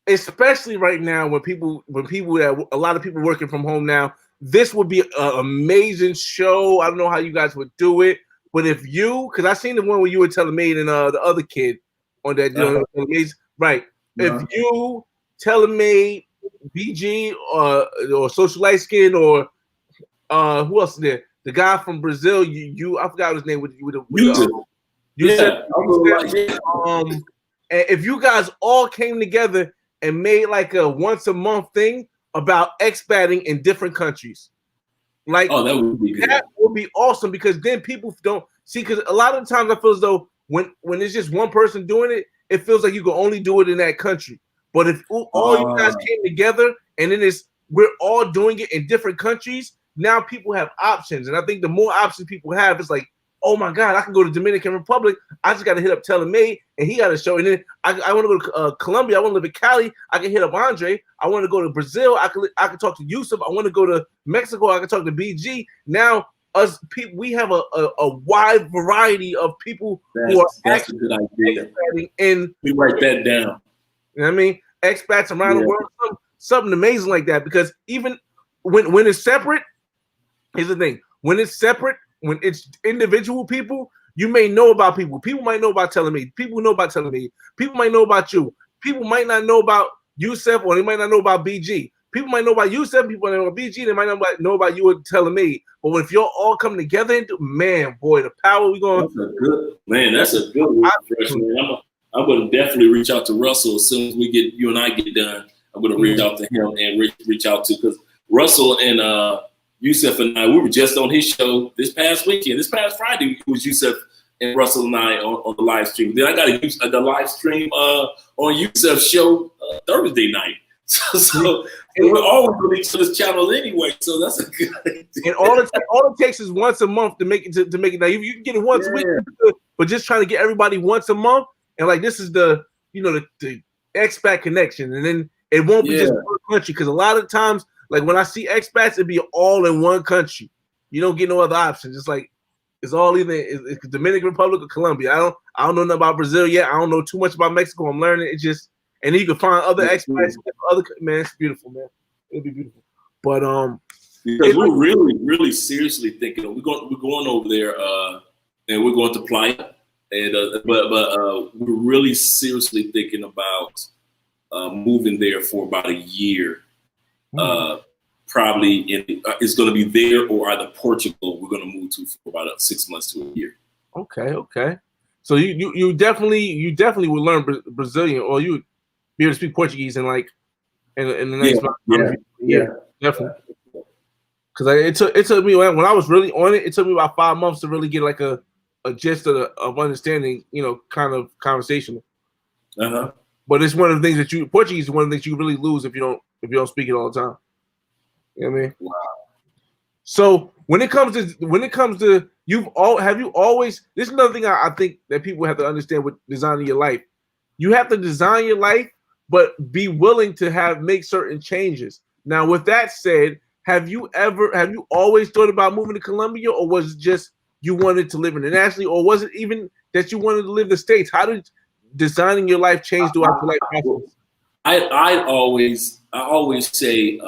especially right now when a lot of people working from home now, this would be an amazing show. I don't know how you guys would do it, but if you, because I seen the one where you were telling me and the other kid on that, right? If you telling me BG or Social Light Skin or who else is there? The guy from Brazil, I forgot his name. And if you guys all came together and made like a once a month thing about expating in different countries, like that would be good. That would be awesome, because then people don't see. Because a lot of the times I feel as though when it's just one person doing it, it feels like you can only do it in that country. But if all you guys came together and then we're all doing it in different countries, now people have options. And I think the more options people have, it's like, oh my God, I can go to Dominican Republic. I just got to hit up Telemade and he got a show. And then I want to go to Colombia. I want to live in Cali. I can hit up Andre. I want to go to Brazil. I can talk to Yusuf. I want to go to Mexico. I can talk to BG. Now us people, we have a wide variety of people who are that's a good idea. And we write that down. You know what I mean? Expats around the world, something amazing like that. Because even when it's separate, here's the thing: when it's separate, when it's individual people, you may know about people. People might know about Telemade. People know about Telemade. People might know about you. People might not know about Yusuf, or they might not know about BG. People might know about Yusuf. People might know about BG. They might not know about you and Telemade. But if you're all coming together, man, boy, the power we going. That's a good one. I'm going to definitely reach out to Russell as soon as you and I get done. I'm going to reach out to him and reach out to, because Russell and Yusuf and I, we were just on his show this past weekend. This past Friday, it was Yusuf and Russell and I on the live stream. Then I got the live stream on Yusuf's show Thursday night. So we're always on each other's channels anyway. So that's a good idea. And all it takes is once a month to make it to make it. Now you can get it once a week, but just trying to get everybody once a month. And like this is the expat connection, and then it won't be just one country, because a lot of times, like when I see expats, it'd be all in one country. You don't get no other options. It's like it's all either it's Dominican Republic or Colombia. I don't know nothing about Brazil yet. I don't know too much about Mexico. I'm learning. It just, and then you can find other expats. Man, it's beautiful, man. It'll be beautiful. But because we're really seriously thinking we're going over there and we're going to Playa. And but we're really seriously thinking about moving there for about a year. Probably it's going to be there or either Portugal. We're going to move to for about 6 months to a year. Okay. So you definitely would learn Brazilian, or you would be able to speak Portuguese in the next month. Yeah, definitely. Because it took me, when I was really on it, it took me about 5 months to really get like a gist of understanding, kind of conversational. But it's one of the things that Portuguese is one of the things you really lose if you don't speak it all the time. You know what I mean? Wow. So when it comes to have you always, this is another thing I think that people have to understand with designing your life. You have to design your life, but be willing to make certain changes. Now, with that said, have you always thought about moving to Colombia, or was it just you wanted to live internationally, or was it even that you wanted to live in the States? How did designing your life change throughout your life process? I always say,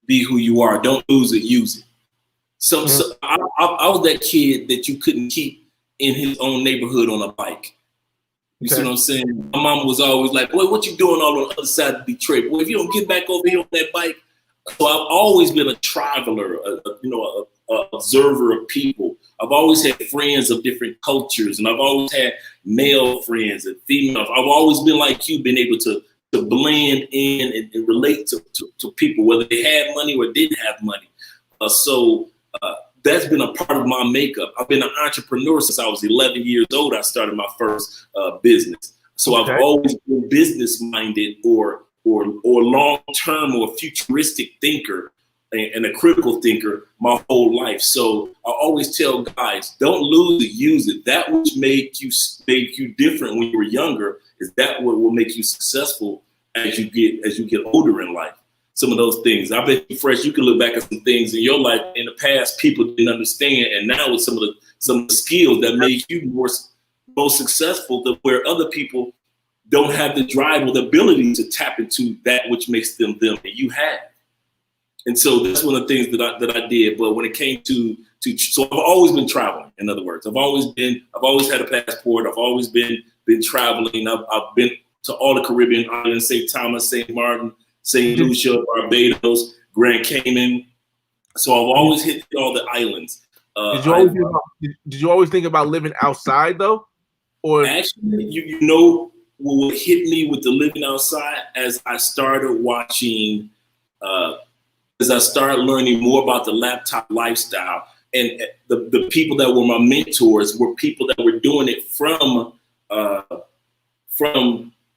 be who you are. Don't lose it, use it. So I was that kid that you couldn't keep in his own neighborhood on a bike. You see what I'm saying? My mom was always like, boy, what you doing all on the other side of Detroit? Boy, if you don't get back over here on that bike. So I've always been a traveler, a observer of people. I've always had friends of different cultures, and I've always had male friends and female. I've always been like you, been able to blend in and relate to people, whether they had money or didn't have money. So that's been a part of my makeup. I've been an entrepreneur since I was 11 years old. I started my first business. So I've always been business minded or long-term or futuristic thinker and a critical thinker my whole life. So I always tell guys, don't lose it, use it. That which made you different when you were younger Is that what will make you successful as you get older in life? Some of those things. I bet you, Fresh, you can look back at some things in your life in the past people didn't understand, and now with some of the skills that made you more successful, than where other people don't have the drive or the ability to tap into that which makes them them, and you have. And so that's one of the things that I did. But when it came to so I've always been traveling. In other words, I've always had a passport. I've always been traveling. I've been to all the Caribbean islands: St. Thomas, St. Martin, St. Lucia, Barbados, Grand Cayman. So I've always hit all the islands. Did you always think about living outside though? Or actually, you know what hit me with the living outside as I started watching. As I started learning more about the laptop lifestyle, and the people that were my mentors were people that were doing it from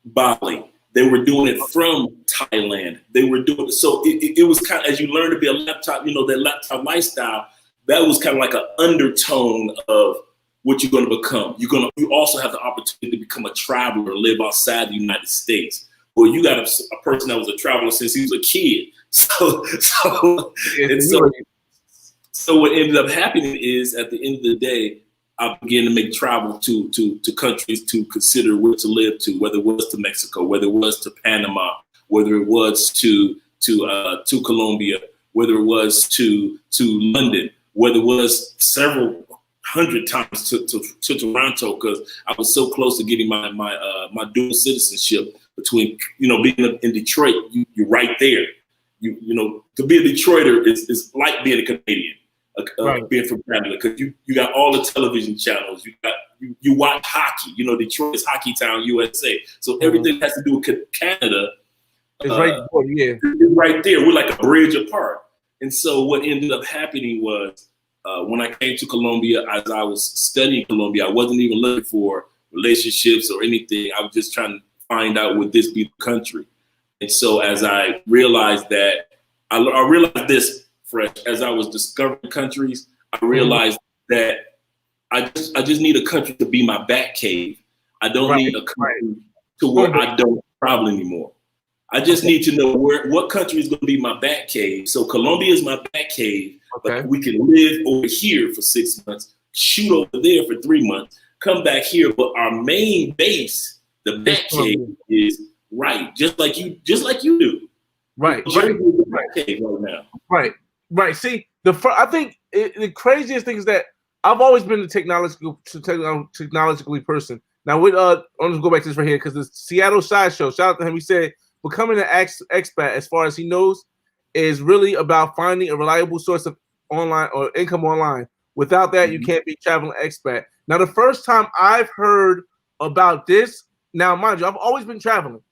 Bali. They were doing it from Thailand. They were doing it. So it was kind of, as you learn to be a laptop, that laptop lifestyle, that was kind of like an undertone of what you're going to become. You also have the opportunity to become a traveler, live outside the United States. Well, you got a person that was a traveler since he was a kid. So what ended up happening is, at the end of the day, I began to make travel to countries to consider where to live to, whether it was to Mexico, whether it was to Panama, whether it was to Colombia, whether it was to London, whether it was several hundred times to Toronto, because I was so close to getting my dual citizenship. Between being in Detroit, you're right there. To be a Detroiter is like being a Canadian, being from Canada, because you got all the television channels. You watch hockey. Detroit is hockey town, USA. So everything has to do with Canada. It's right there. We're like a bridge apart. And so what ended up happening was, when I came to Colombia, as I was studying Colombia, I wasn't even looking for relationships or anything. I was just trying to find out, would this be the country? And so as I realized that, I realized this, Fresh, as I was discovering countries, I realized that I just need a country to be my bat cave. I don't need a country to where I don't travel anymore. I just need to know what country is going to be my bat cave. So Colombia is my bat cave, but we can live over here for 6 months, shoot over there for 3 months, come back here. But our main base, the bat cave, is just like you do. Right. See, I think the craziest thing is that I've always been a technologically person. Now, I'll just go back to this right here, because the Seattle Side Show, shout out to him. He said becoming an expat, as far as he knows, is really about finding a reliable source of online or income online. Without that, you can't be traveling expat. Now, the first time I've heard about this, now mind you, I've always been traveling,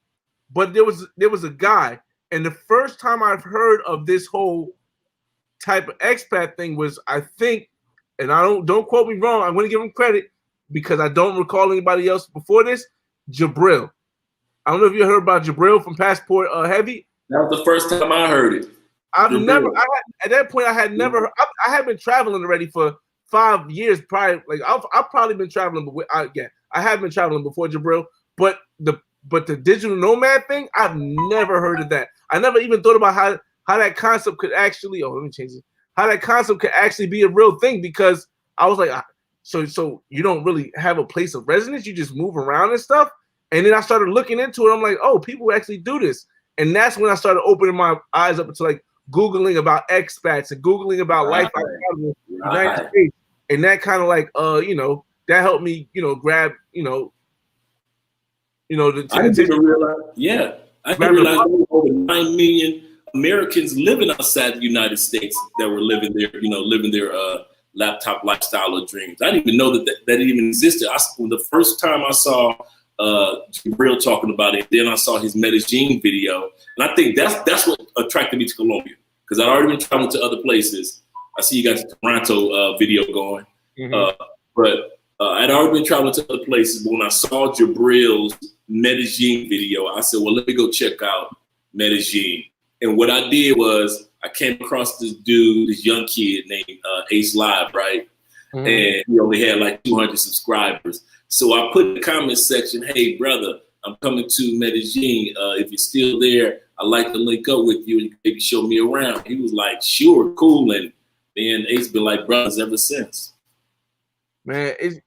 but there was a guy, and the first time I've heard of this whole type of expat thing was, I think, and don't quote me wrong, I'm going to give him credit because I don't recall anybody else before this, Jabril. I don't know if you heard about Jabril from Passport Heavy. That was the first time I heard it. At that point, I had been traveling already for 5 years prior. Like I've probably been traveling, but I have been traveling before Jabril. But the digital nomad thing, I've never heard of that. I never even thought about how that concept could actually. Oh, let me change it. How that concept could actually be a real thing, because I was like, so you don't really have a place of residence, you just move around and stuff. And then I started looking into it. I'm like, oh, people actually do this. And that's when I started opening my eyes up to like Googling about expats and Googling about life outside of the United States. And that kind of like, that helped me, grab, I didn't even realize. Yeah. I didn't realize there were over 9 million Americans living outside the United States that were living their laptop lifestyle of dreams. I didn't even know that even existed. The first time I saw Real talking about it, then I saw his Medellin video, and I think that's what attracted me to Colombia, because I'd already been traveling to other places. I see you got the Toronto video going, but I'd already been traveling to other places. But when I saw Jabril's Medellin video, I said, well, let me go check out Medellin. And what I did was I came across this young kid named Ace Live, right? And he only had like 200 subscribers. So I put in the comment section, hey, brother, I'm coming to Medellin. If you're still there, I'd like to link up with you and maybe show me around. He was like, sure, cool. And then Ace been like brothers ever since. Man, it's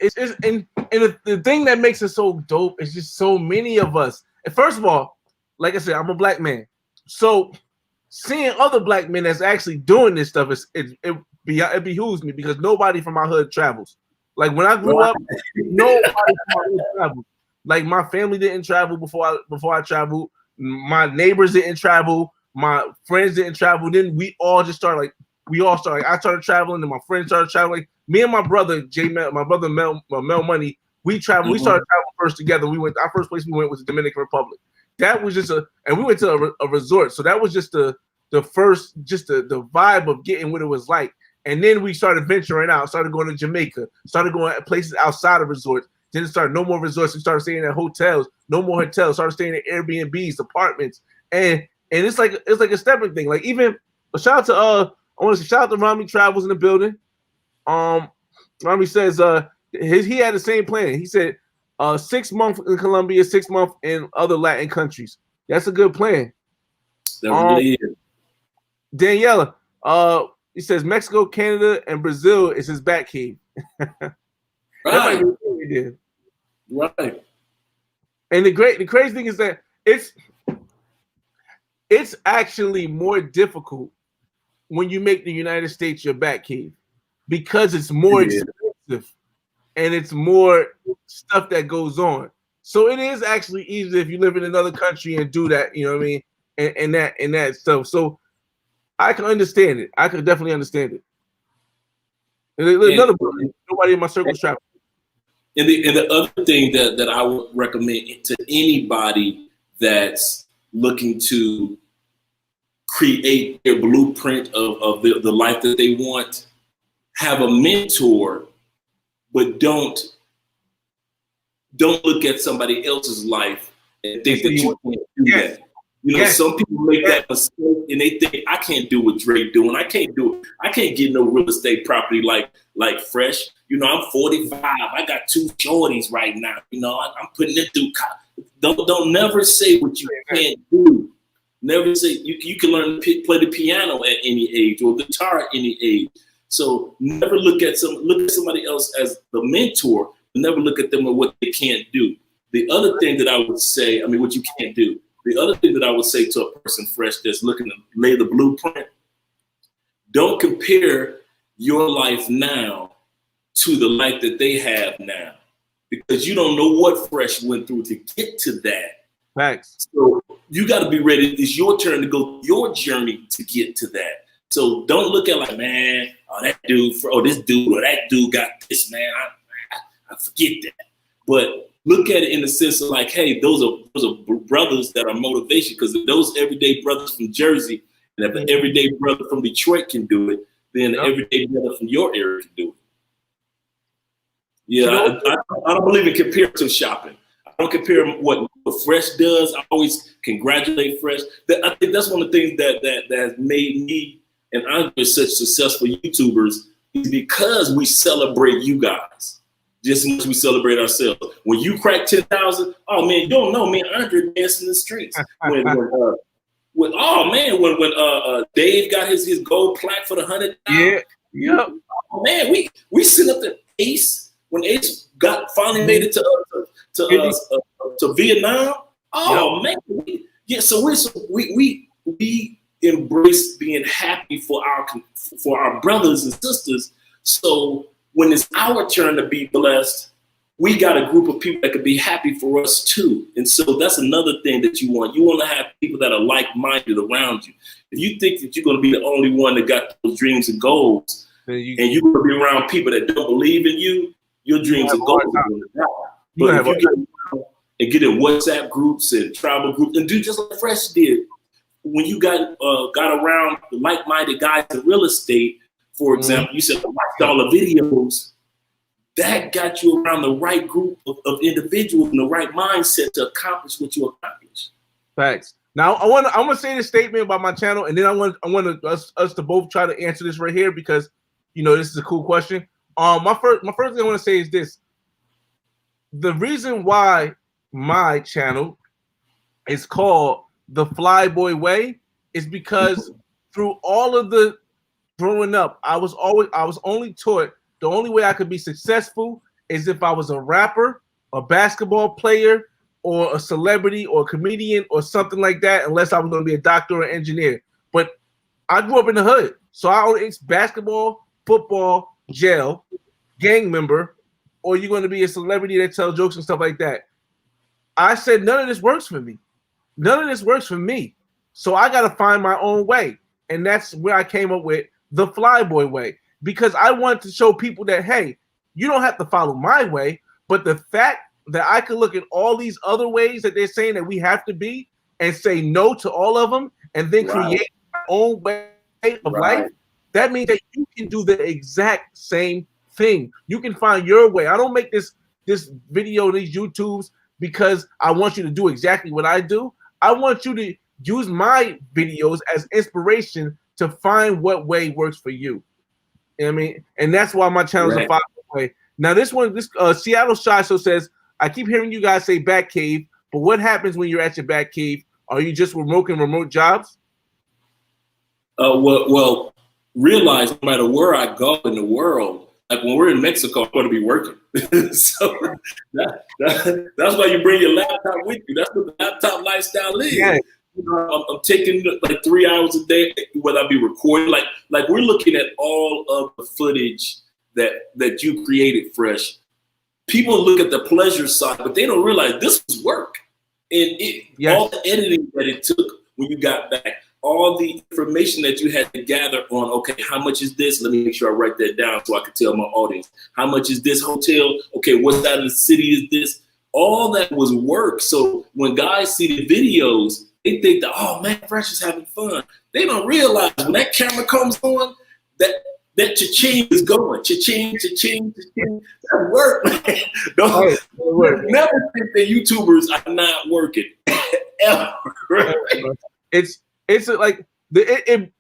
and the thing that makes it so dope is just so many of us. And first of all, like I said, I'm a black man, so seeing other black men that's actually doing this stuff it behooves me, because nobody from my hood travels. Like when I grew up, nobody from my hood traveled. Like my family didn't travel before I traveled. My neighbors didn't travel. My friends didn't travel. Then we all started. Like I started traveling, and my friends started traveling. Me and my brother Mel Money, we traveled. We started traveling first together. Our first place we went was the Dominican Republic. That was just and we went to a resort. So that was just the first, just the vibe of getting what it was like. And then we started venturing out, started going to Jamaica, started going to places outside of resorts. Then it started no more resorts. We started staying at hotels, no more hotels. Started staying at Airbnbs, apartments, and it's like a stepping thing. Like even a shout out to I want to shout out to Rami Travels in the building. Rami says he had the same plan. He said 6 months in Colombia, 6 months in other Latin countries. That's a good plan. That really is. Daniela, he says Mexico, Canada, and Brazil is his back cave. Right. Right. And the crazy thing is that it's actually more difficult when you make the United States your back cave, because it's more expensive and it's more stuff that goes on. So it is actually easier if you live in another country and do that, you know what I mean? And that stuff. So I can understand it. I can definitely understand it. And nobody in my circle is traveling. And the other thing that I would recommend to anybody that's looking to create their blueprint of the life that they want, have a mentor, but don't look at somebody else's life and think that you can't do that. You know, some people make that mistake and they think, I can't do what Drake doing. I can't do it. I can't get no real estate property like Fresh. You know, I'm 45. I got 2 shorties right now. You know, I'm putting it through. Don't never say what you can't do. Never say you can learn to play the piano at any age or guitar at any age. So never look at somebody else as the mentor. Never look at them at what they can't do. The other thing that I would say, what you can't do. The other thing that I would say to a person fresh that's looking to lay the blueprint, don't compare your life now to the life that they have now, because you don't know what Fresh went through to get to that. Thanks. So you got to be ready. It's your turn to go your journey to get to that. So don't look at like, man, this dude or that dude got this, man. I forget that. But look at it in the sense of like, hey, those are brothers that are motivation, because if those everyday brothers from Jersey and if an everyday brother from Detroit can do it, then the everyday brother from your area can do it. Yeah, I don't believe in comparative shopping. I don't compare what Fresh does. I always congratulate Fresh. I think that's one of the things that has made me and Andre such successful YouTubers, is because we celebrate you guys just as much as we celebrate ourselves. When you crack 10,000, oh man, you don't know, man, Andre dancing in the streets. When Dave got his gold plaque for the 100,000. Yeah. Oh, man, we sent up to Ace when Ace finally made it to Vietnam. Oh man, so we embrace being happy for our brothers and sisters. So when it's our turn to be blessed, we got a group of people that could be happy for us too. And so that's another thing that you want. You want to have people that are like-minded around you. If you think that you're going to be the only one that got those dreams and goals, and you're going to be around people that don't believe in you, your dreams and goals are going to die. But if you get in WhatsApp groups and tribal groups and do just like Fresh did, when you got around the like-minded guys in real estate, for example, you said watched all the videos, that got you around the right group of individuals and the right mindset to accomplish what you accomplished. Thanks. Now I want to say this statement about my channel, and then I want us to both try to answer this right here, because this is a cool question. My first thing I want to say is this: the reason why my channel is called The Flyboy Way is because through all of the growing up, I was only taught the only way I could be successful is if I was a rapper, a basketball player, or a celebrity or a comedian or something like that, unless I was going to be a doctor or an engineer. But I grew up in the hood, so it's basketball, football, jail, gang member, or you're going to be a celebrity that tells jokes and stuff like that. I said none of this works for me. None of this works for me. So I got to find my own way. And that's where I came up with the Flyboy Way, because I wanted to show people that, hey, you don't have to follow my way, but the fact that I could look at all these other ways that they're saying that we have to be and say no to all of them and then create our own way of life, that means that you can do the exact same thing. You can find your way. I don't make this video, these YouTubes, because I want you to do exactly what I do. I want you to use my videos as inspiration to find what way works for you. You know what I mean? And that's why my channel is a Flyboy Way. Now this Seattle Shy Show says, I keep hearing you guys say back cave, but what happens when you're at your back cave? Are you just working remote jobs? Well, realize no matter where I go in the world, like when we're in Mexico, I'm going to be working. So that's why you bring your laptop with you. That's what the laptop lifestyle is. Yeah. You know, I'm taking like 3 hours a day, whether I be recording. Like we're looking at all of the footage that you created, Fresh. People look at the pleasure side, but they don't realize this was work. And all the editing that it took when you got back, all the information that you had to gather on, okay, how much is this? Let me make sure I write that down so I can tell my audience. How much is this hotel? Okay, what side of the city is this? All that was work. So when guys see the videos, they think that, oh man, Fresh is having fun. They don't realize when that camera comes on, that cha-ching is going. Cha-ching, cha-ching, cha-ching. That work, man. Never think that YouTubers are not working. Ever. It's like the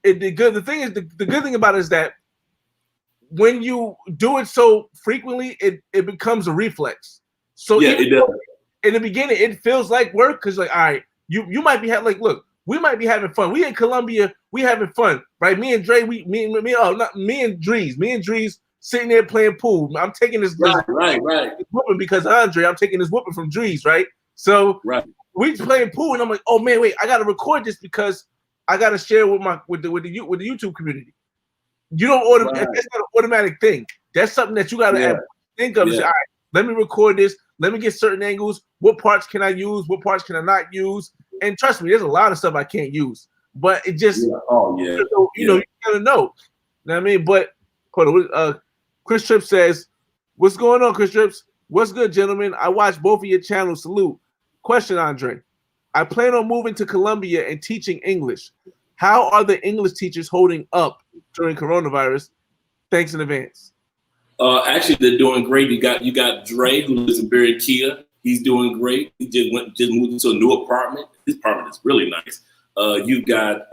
good thing about it is that when you do it so frequently, it becomes a reflex. So yeah, it does. In the beginning, it feels like work because like, all right, you might be like, look, we might be having fun. We in Colombia, we having fun, right? Me and Dre, me and Drees sitting there playing pool. I'm taking this whooping because Andre, I'm taking this whooping from Drees, right? So we playing pool, and I'm like, oh man, wait, I gotta record this because I gotta share with the YouTube community. You don't that's not an automatic thing. That's something that you gotta think of. Say, all right, let me record this. Let me get certain angles. What parts can I use? What parts can I not use? And trust me, there's a lot of stuff I can't use. But it just, you know, you gotta know. You know what I mean? But hold on, Chris Tripp says, "What's going on, Chris Trips? What's good, gentlemen? I watch both of your channels. Salute." Question, Andre. I plan on moving to Colombia and teaching English. How are the English teachers holding up during coronavirus? Thanks in advance. Actually, they're doing great. You got Dre, who lives in Barranquilla. He's doing great. He just moved into a new apartment. His apartment is really nice. You got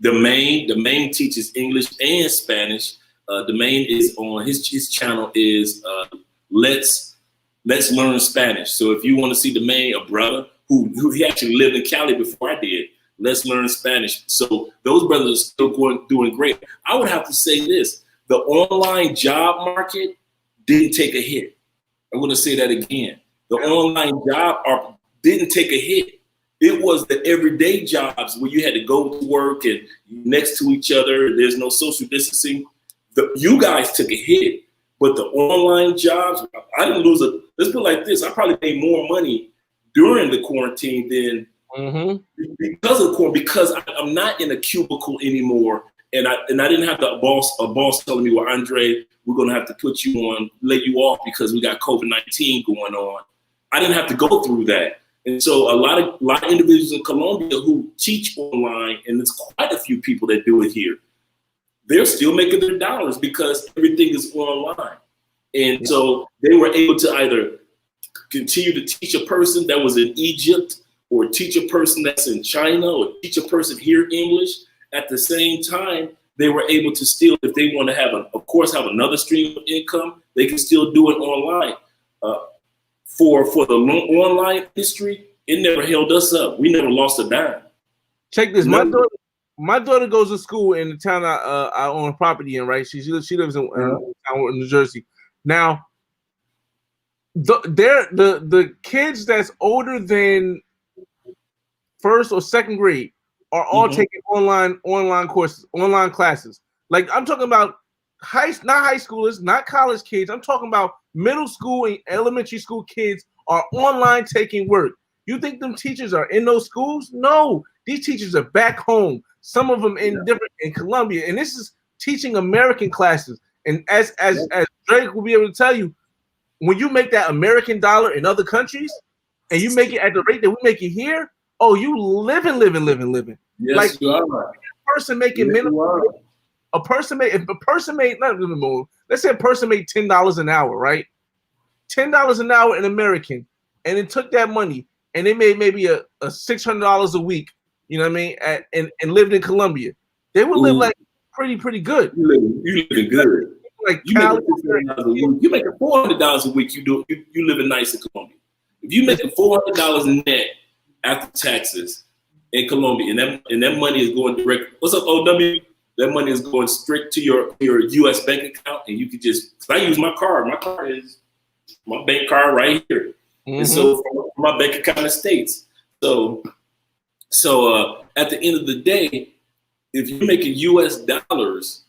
the main teaches English and Spanish. The main is on his channel is Let's Learn Spanish. So if you want to see the main, a brother who he actually lived in Cali before I did, Let's Learn Spanish. So those brothers are still doing great. I would have to say this: the online job market didn't take a hit. I want to say that again. The online job didn't take a hit. It was the everyday jobs where you had to go to work and next to each other. There's no social distancing. You guys took a hit, but the online jobs, I didn't lose let's put it like this. I probably made more money during the quarantine than because of the quarantine, because I'm not in a cubicle anymore. And I didn't have a boss telling me, well, Andre, we're going to have to put you on, lay you off because we got COVID-19 going on. I didn't have to go through that. And so a lot of individuals in Colombia who teach online, and there's quite a few people that do it here, they're still making their dollars because everything is online. And so they were able to either continue to teach a person that was in Egypt, or teach a person that's in China, or teach a person here English. At the same time, they were able to still, if they want to have another stream of income, they can still do it online. for the online industry, it never held us up. We never lost a dime. Check this. My daughter goes to school in the town I own property in, right? She lives in New Jersey. Now, the kids that's older than first or second grade are all taking online courses, online classes. Like I'm talking about not high schoolers, not college kids. I'm talking about middle school and elementary school kids are online taking work. You think them teachers are in those schools? No, these teachers are back home. Some of them in Colombia, and this is teaching American classes. And as Drake will be able to tell you, when you make that American dollar in other countries, and you make it at the rate that we make it here, oh, you living. Yes, like you are. A person making minimum. If a person made not minimum, let's say a person made $10 an hour, right? $10 an hour in American, and it took that money and they made maybe a $600 a week. You know what I mean? And lived in Colombia, they would live like pretty good. You living good. Like you making $400 a week. You living nice in Colombia. If you making $400 net after taxes in Colombia, and that money is going direct. What's up, OW? That money is going straight to your U.S. bank account, and you could just. Cause I use my card. My card is my bank card right here, and so from my bank account in the States. So at the end of the day, if you're making U.S. dollars,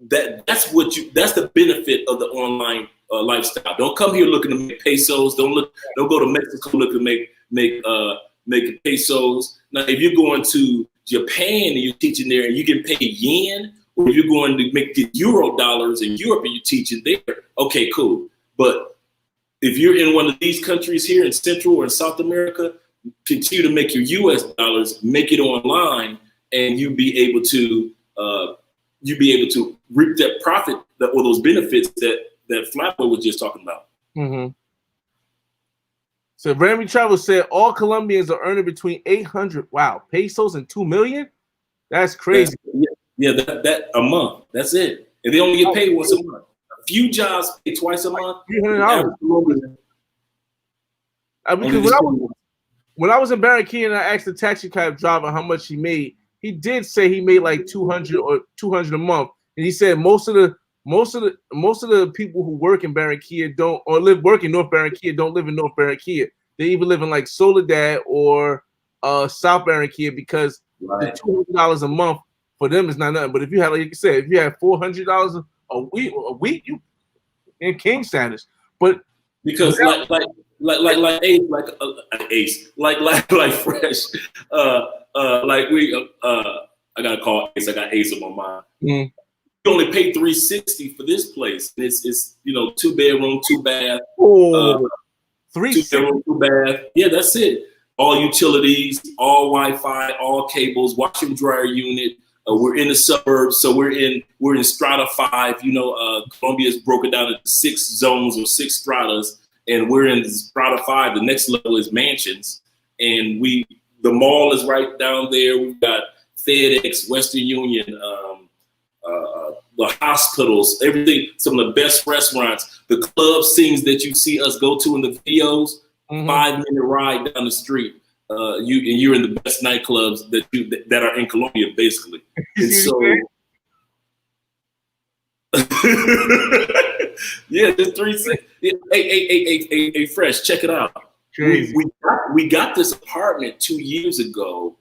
that's the benefit of the online lifestyle. Don't come here looking to make pesos. Don't go to Mexico looking to make pesos. Now, if you're going to Japan and you're teaching there and you can pay yen, or you're going to make the euro dollars in Europe and you're teaching there, okay, cool. But if you're in one of these countries here in Central or in South America, continue to make your U.S. dollars, make it online, and you be able to reap that profit or those benefits that Flatboy was just talking about. So Remy Travel said all Colombians are earning between 800 pesos and 2 million. That's crazy. That a month. That's it. And they only get paid once a month. A few jobs pay twice a month. $300. Because when I was in Barranquilla and I asked the taxi cab driver how much he made, he did say he made like 200 a month, and he said most of the people who work in Barranquilla work in North Barranquilla don't live in North Barranquilla. They even live in like Soledad or South Barranquilla because the $200 a month for them is not nothing. But if you have, like you said, if you have $400 a week, you in king status. But because like Ace, like Fresh, I gotta call Ace. I got Ace on my mind. You only pay $360 for this place. It's 2 bedroom, 2 bath. 2 bedroom, 2 bath. Yeah, that's it. All utilities, all Wi-Fi, all cables, washer and dryer unit. We're in the suburbs, so we're in Strata 5. Colombia is broken down into 6 zones or 6 stratas, and we're in Strata 5. The next level is mansions, and the mall is right down there. We've got FedEx, Western Union, the hospitals, everything. Some of the best restaurants, the club scenes that you see us go to in the videos. 5-minute ride down the street. You're in the best nightclubs that are in Colombia, basically. And so, yeah, the 360. Hey, Fresh, check it out. We got this apartment 2 years ago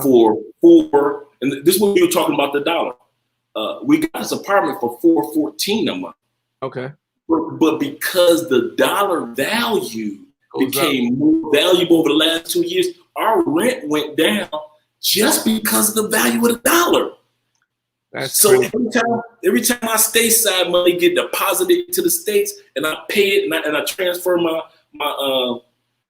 for $4, and this is when we were talking about the dollar. We got this apartment for $4.14 a month. Okay, but because the dollar value became more valuable over the last 2 years, our rent went down just because of the value of the dollar. That's so every time my stateside money get deposited to the States and I pay it and I transfer my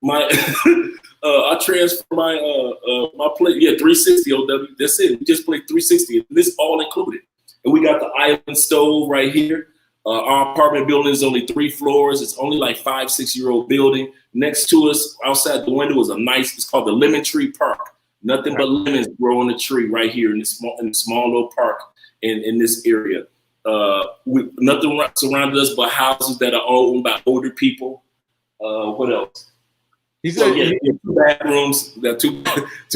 I transfer my plate. Yeah, 360 OW. That's it. We just played 360. This all included. And we got the island stove right here. Our apartment building is only 3 floors. It's only like 5-6-year-old building. Next to us, outside the window, is it's called the Lemon Tree Park. Nothing but lemons grow on the tree right here in this small little park in this area. Nothing surrounded us but houses that are owned by older people. What else? He said, yeah, 2 bathrooms. There are two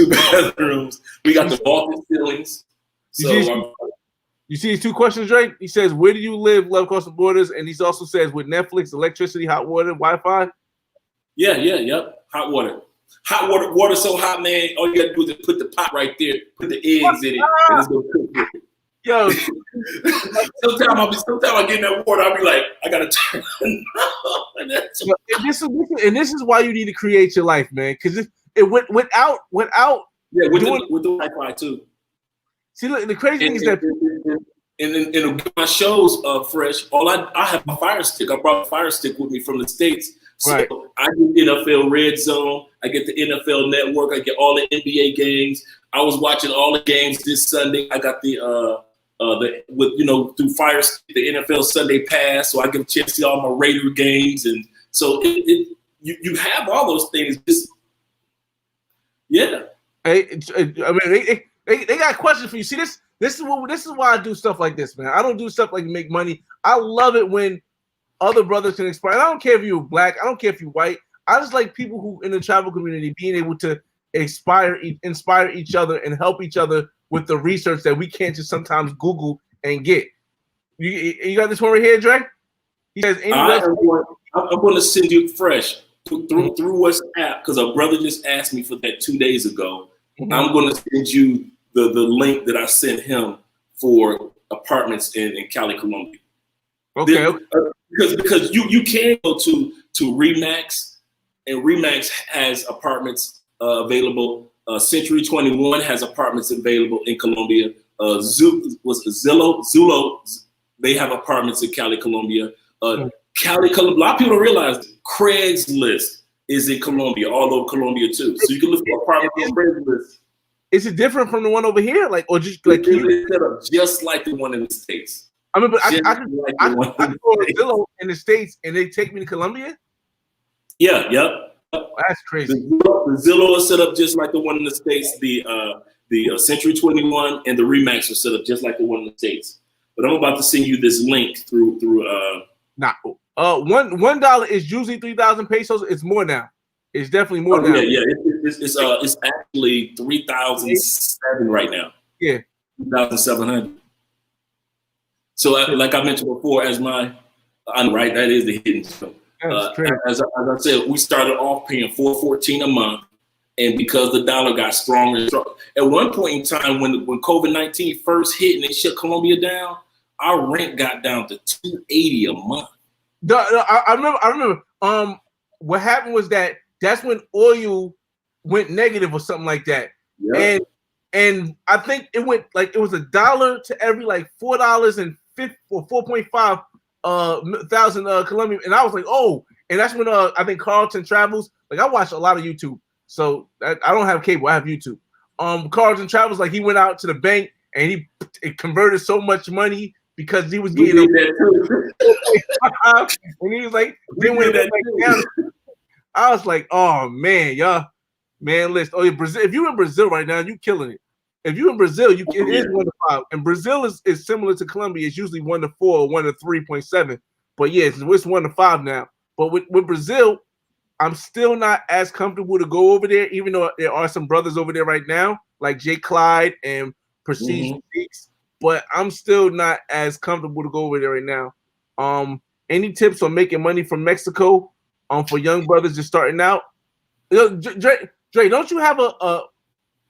bathrooms. We got the vaulted ceilings. So you see his 2 questions, Drake? He says, where do you live, love across the borders? And he also says, with Netflix, electricity, hot water, Wi-Fi? Yep. Hot water so hot, man. All you gotta do is put the pot right there, put the eggs in it, and it's gonna cook it. Yo, sometimes I get in that water, I'll be like, I gotta turn. and this is why you need to create your life, man. Because without with the Wi-Fi too. See, look, the crazy thing is that in my shows fresh, I have my Fire Stick. I brought a Fire Stick with me from the States. So right. I get NFL Red Zone. I get the NFL Network. I get all the NBA games. I was watching all the games this Sunday. I got through Fire Stick, the NFL Sunday Pass, so I get a chance to see all my Raider games, and so you have all those things. Just yeah. Hey, I mean, they got questions for you. See, this is why I do stuff like this, man. I don't do stuff like make money. I love it when other brothers can inspire. I don't care if you're black. I don't care if you're white. I just like people who in the travel community being able to inspire each other and help each other with the research that we can't just sometimes Google and get. You got this one right here, Dre? He says, I'm going to send you fresh through WhatsApp because a brother just asked me for that 2 days ago. Mm-hmm. I'm going to send you the link that I sent him for apartments in Cali, Colombia. Okay. Because you can go to Remax, and Remax has apartments available. Century 21 has apartments available in Colombia. Zillow, they have apartments in Cali, Colombia. Cali, Colombia. A lot of people don't realize Craigslist is in Colombia, all over Colombia too. So you can look for apartments on Craigslist. Is it different from the one over here, or just like set up just like the one in the States? I mean, but I can go to Zillow in the States and they take me to Colombia? Yeah, yep. That's crazy. The Zillow is set up just like the one in the States. The Century 21 and the Remax are set up just like the one in the States. But I'm about to send you this link through $1 is usually 3,000 pesos. It's more now. It's definitely more now. Yeah. It's actually 3,007 right now. Yeah, 3,700. So, like I mentioned before, I'm right. That is the hidden show. As I said, we started off paying $4.14 a month, and because the dollar got stronger, at one point in time when COVID-19 first hit and they shut Colombia down, our rent got down to $280 a month. I remember. What happened was that's when oil went negative or something like that. Yep. And I think it went it was $1 to every $4.50 or 4.5 thousand Colombian, and I was like, oh, and that's when I think Carlton Travels. I watch a lot of YouTube, so I don't have cable. I have YouTube. Carlton Travels, he went out to the bank and he converted so much money because he was getting and he was like, then when it went down, I was like, oh man, y'all, man, listen. Oh yeah, Brazil. If you're in Brazil right now, you killing it. If you're in Brazil, it is 1 to 5, and Brazil is similar to Colombia. It's usually 1 to 4 or 1 to 3.7. But yeah, it's 1 to 5 now. But with Brazil, I'm still not as comfortable to go over there, even though there are some brothers over there right now, like Jay Clyde and Prestige Speaks. But I'm still not as comfortable to go over there right now. Any tips on making money from Mexico? For young brothers just starting out. Dre, don't you have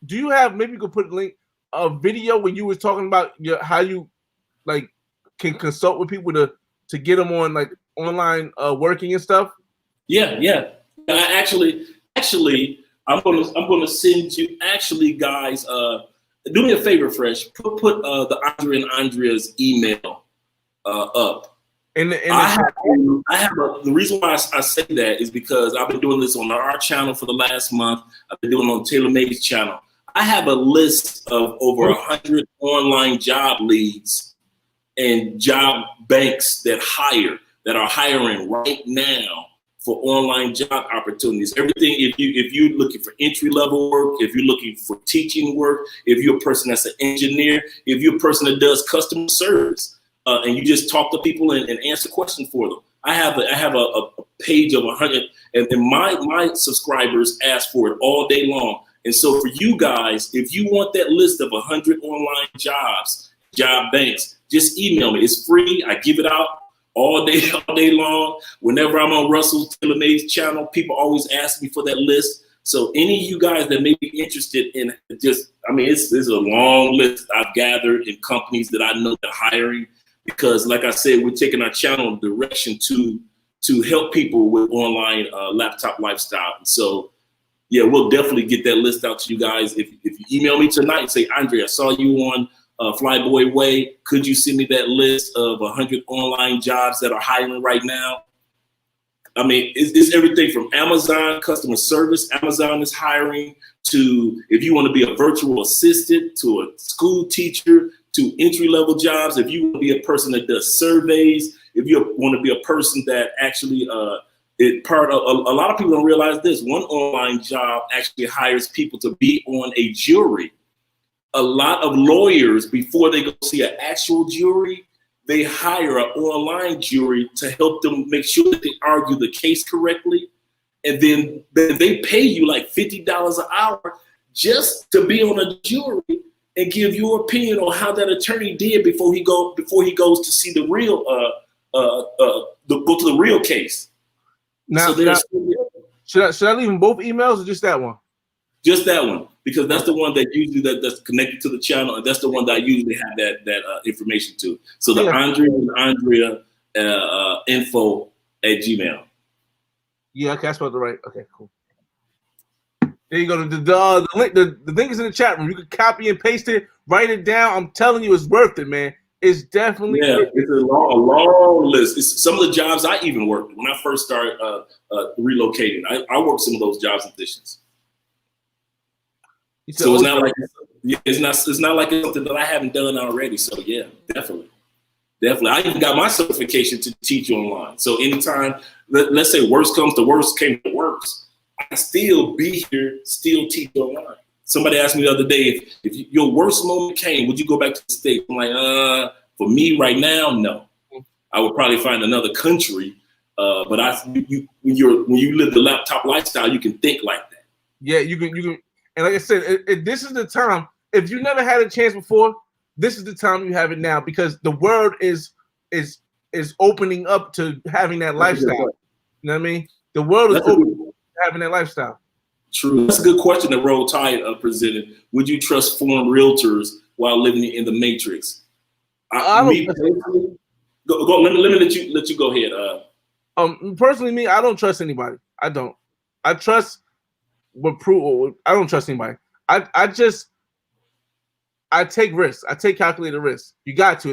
do you have, maybe you could put a link, a video when you was talking about how you can consult with people to get them on online working and stuff? Yeah. Actually, I'm gonna send you. Actually, guys, do me a favor, Fresh. Put the Andre and Andrea's email up. The reason why I say that is because I've been doing this on our channel for the last month. I've been doing it on TaylorMade's channel. I have a list of over 100 online job leads and job banks that are hiring right now for online job opportunities. Everything, if you're looking for entry-level work, if you're looking for teaching work, if you're a person that's an engineer, if you're a person that does customer service, and you just talk to people and answer questions for them. I have a page of 100, and my subscribers ask for it all day long. And so for you guys, if you want that list of 100 online jobs, job banks, just email me. It's free. I give it out all day long. Whenever I'm on Russell Taylor-Made's channel, people always ask me for that list. So any of you guys that may be interested in just, I mean, it's a long list I've gathered in companies that I know that are hiring, because like I said, we're taking our channel in direction to help people with online laptop lifestyle. And so, yeah, we'll definitely get that list out to you guys. If you email me tonight and say, Andre, I saw you on Flyboy Way, could you send me that list of 100 online jobs that are hiring right now? I mean, it's everything from Amazon customer service. Amazon is hiring, to if you want to be a virtual assistant, to a school teacher, to entry-level jobs. If you want to be a person that does surveys, if you want to be a person that actually a lot of people don't realize this. One online job actually hires people to be on a jury. A lot of lawyers, before they go see an actual jury, they hire an online jury to help them make sure that they argue the case correctly. And then they pay you like $50 an hour just to be on a jury and give your opinion on how that attorney did before he goes to see the real go to the real case. Now, should I leave them both emails or just that one? Just that one, because that's the one that usually that's connected to the channel, and that's the one that I usually have that information to. So the Andrea and Andrea info at Gmail. Yeah, okay, I spelled it right. Okay, cool. There you go. The link, the link is in the chat room. You can copy and paste it, write it down. I'm telling you, it's worth it, man. It's definitely it's a long list. It's some of the jobs I even worked when I first started relocating. I worked some of those jobs and positions. So it's not like it's not like it's something that I haven't done already. So yeah, definitely. I even got my certification to teach online. So anytime, let's say worst comes to worst, came to worst, I still be here, still teach online. Somebody asked me the other day, if your worst moment came, would you go back to the States? I'm like, for me right now, no. I would probably find another country. But when you live the laptop lifestyle, you can think like that. Yeah, you can. And like I said, this is the time. If you never had a chance before, this is the time you have it now, because the world is opening up to having that lifestyle. You know what I mean? The world is open to having that lifestyle. True. That's a good question that Roll Tide presented. Would you trust foreign realtors while living in the Matrix? Let me let you go ahead. Personally, I don't trust anybody. I don't. I trust I don't trust anybody. I take risks. I take calculated risks. You got to.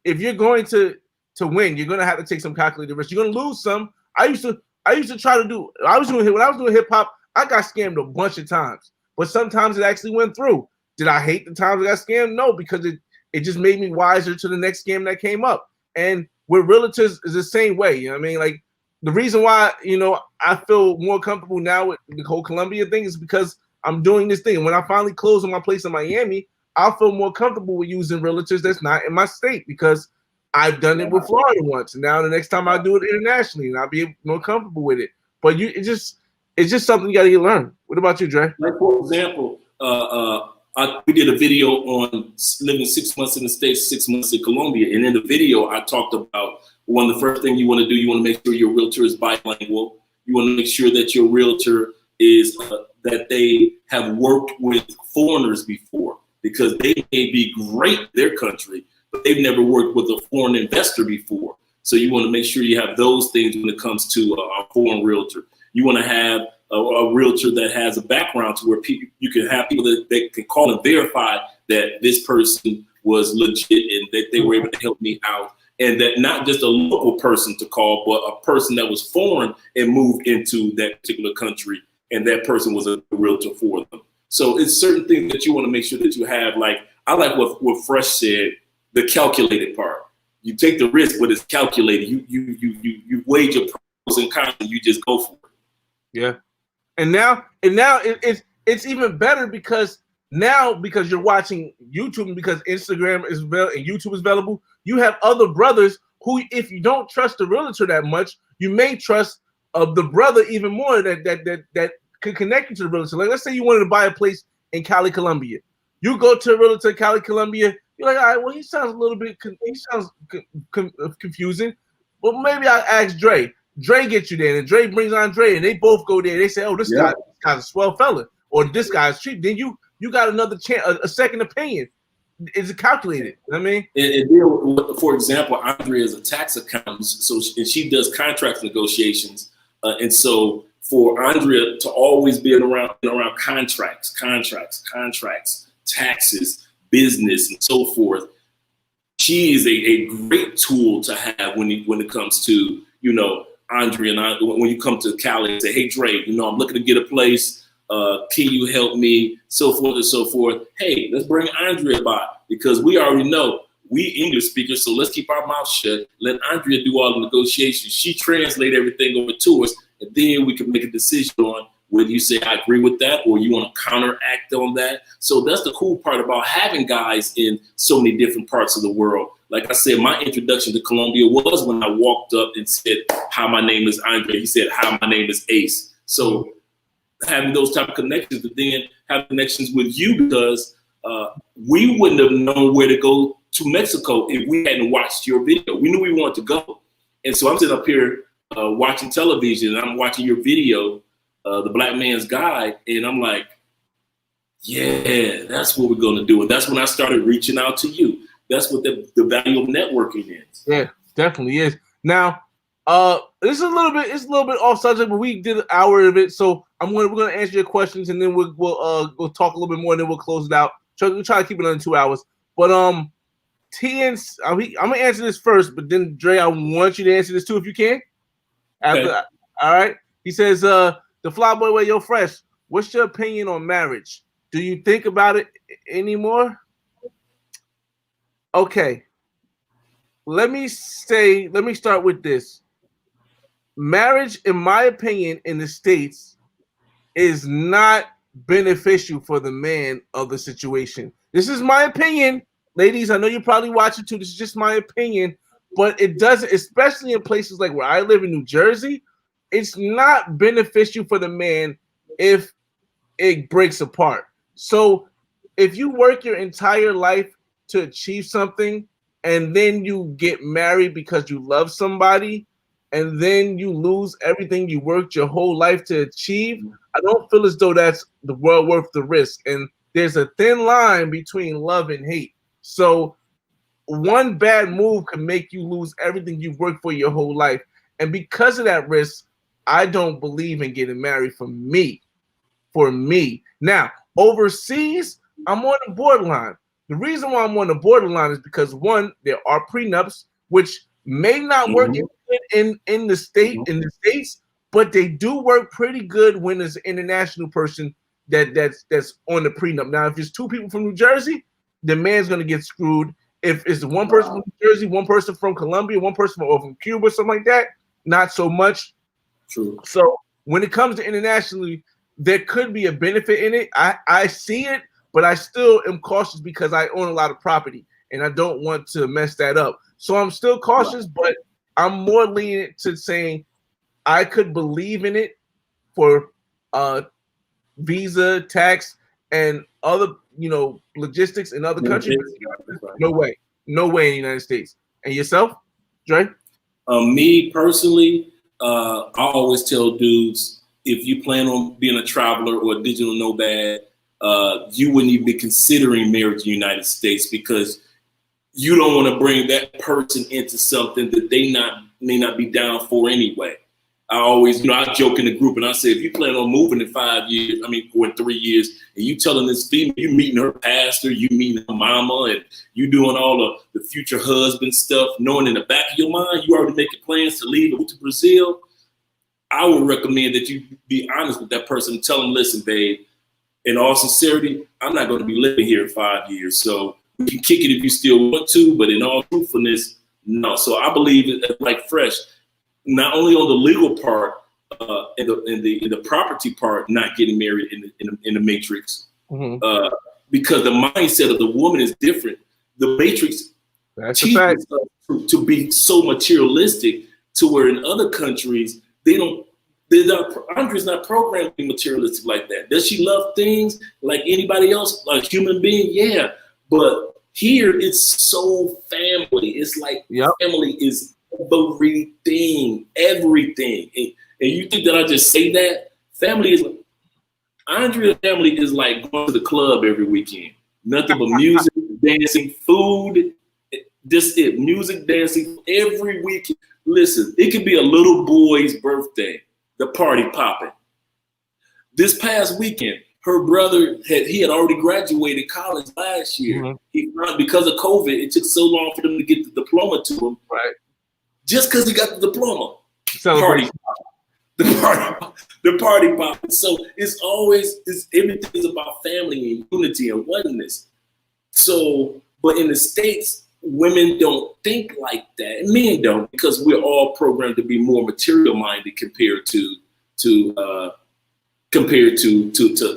If you're going to win, you're gonna have to take some calculated risks. You're gonna lose some. I used to try to do. When I was doing hip hop, I got scammed a bunch of times, but sometimes it actually went through. Did I hate the times I got scammed? No, because it just made me wiser to the next scam that came up. And with realtors is the same way. You know what I mean? Like, the reason why, I feel more comfortable now with the whole Colombia thing is because I'm doing this thing. And when I finally close on my place in Miami, I'll feel more comfortable with using realtors that's not in my state, because I've done it with Florida once. And now the next time I do it internationally, and I'll be more comfortable with it. But it's just something you got to learn. What about you, Dre? Like, for example, we did a video on living 6 months in the States, 6 months in Colombia. And in the video, I talked about one of the first things you want to do, you want to make sure your realtor is bilingual. You want to make sure that your realtor is that they have worked with foreigners before, because they may be great in their country, but they've never worked with a foreign investor before. So you want to make sure you have those things when it comes to a foreign realtor. You want to have a realtor that has a background to where you can have people that they can call and verify that this person was legit and that they were able to help me out. And that not just a local person to call, but a person that was foreign and moved into that particular country, and that person was a realtor for them. So it's certain things that you want to make sure that you have. Like, I like what Fresh said, the calculated part. You take the risk, but it's calculated. You weigh your pros and cons, and you just go for it. Yeah, and now it's even better because you're watching YouTube, and because Instagram is available and YouTube is available, you have other brothers who, if you don't trust the realtor that much, you may trust of the brother even more that could connect you to the realtor. Like, let's say you wanted to buy a place in Cali, Colombia. You go to a realtor in Cali, Colombia. You're like, all right, well, he sounds a little bit, confusing. But maybe I ask Dre. Dre gets you there, and Dre brings Andre, and they both go there. They say, oh, this guy's a swell fella, or this guy's cheap. Then you got another chance, a second opinion. Is it calculated? You know what I mean? And for example, Andrea is a tax accountant, and she does contract negotiations. And so for Andrea to always be around contracts, taxes, business, and so forth, she is a great tool to have when it comes to, Andrea and I, when you come to Cali and say, hey, Dre, I'm looking to get a place. Can you help me? So forth and so forth. Hey, let's bring Andrea by, because we already know we English speakers, so let's keep our mouth shut. Let Andrea do all the negotiations. She translate everything over to us, and then we can make a decision on whether you say I agree with that or you want to counteract on that. So that's the cool part about having guys in so many different parts of the world. Like I said, my introduction to Colombia was when I walked up and said, hi, my name is Andre. He said, hi, my name is Ace. So having those type of connections, but then have connections with you, because we wouldn't have known where to go to Mexico if we hadn't watched your video. We knew we wanted to go. And so I'm sitting up here watching television, and I'm watching your video, The Black Man's Guide, and I'm like, yeah, that's what we're going to do. And that's when I started reaching out to you. That's what the value of networking is. Yeah, definitely is. Now, this is a little bit off subject, but we did an hour of it, so we're gonna answer your questions, and then we'll talk a little bit more, and then we'll close it out. We'll try to keep it under 2 hours. But I'm gonna answer this first, but then Dre, I want you to answer this too if you can. After, okay. All right. He says, the Flyboy Way, yo, fresh. What's your opinion on marriage? Do you think about it anymore? Okay. Let me start with this. Marriage, in my opinion, in the States is not beneficial for the man of the situation. This is my opinion. Ladies, I know you're probably watching too. This is just my opinion, but it doesn't, especially in places like where I live in New Jersey, it's not beneficial for the man if it breaks apart. So if you work your entire life to achieve something and then you get married because you love somebody and then you lose everything you worked your whole life to achieve, I don't feel as though that's the world worth the risk. And there's a thin line between love and hate. So one bad move can make you lose everything you've worked for your whole life. And because of that risk, I don't believe in getting married for me. Now, overseas, I'm on the borderline. The reason why I'm on the borderline is because, one, there are prenups, which may not work in the States, but they do work pretty good when there's an international person that's on the prenup. Now, if it's two people from New Jersey, the man's gonna get screwed. If it's one person from New Jersey, one person from Colombia, one person from Cuba, something like that, not so much. True. So when it comes to internationally, there could be a benefit in it. I see it, but I still am cautious because I own a lot of property and I don't want to mess that up. So I'm still cautious, but I'm more lenient to saying I could believe in it for visa, tax, and other, logistics in other countries. No way in the United States. And yourself, Dre? Me personally, I always tell dudes, if you plan on being a traveler or a digital nomad, you wouldn't even be considering marriage in the United States because you don't want to bring that person into something that they may not be down for anyway. I always, I joke in the group and I say, if you plan on moving in 5 years, or in 3 years, and you telling this female, you meeting her pastor, you meeting her mama, and you doing all of the future husband stuff, knowing in the back of your mind, you already making plans to leave to Brazil, I would recommend that you be honest with that person and tell them, listen, babe, in all sincerity, I'm not going to be living here in 5 years. So we can kick it if you still want to, but in all truthfulness, no. So I believe it, like Fresh, not only on the legal part, in the property part, not getting married in the Matrix, because the mindset of the woman is different. The Matrix teaches us to be so materialistic to where in other countries they don't Andrea's not programmed to be materialistic like that. Does she love things like anybody else, like human being? Yeah. But here it's so family. It's like family is everything. And you think that I just say that? Family is, Andrea's family is like going to the club every weekend. Nothing but music, dancing, food, just it. Music, dancing every weekend. Listen, it could be a little boy's birthday. The party popping. This past weekend, her brother had already graduated college last year. Mm-hmm. Because of COVID, it took so long for them to get the diploma to him. Right. Just because he got the diploma. Party. The party popping. So everything is about family and unity and oneness. So, but in the States, women don't think like that, and men don't, because we're all programmed to be more material minded compared to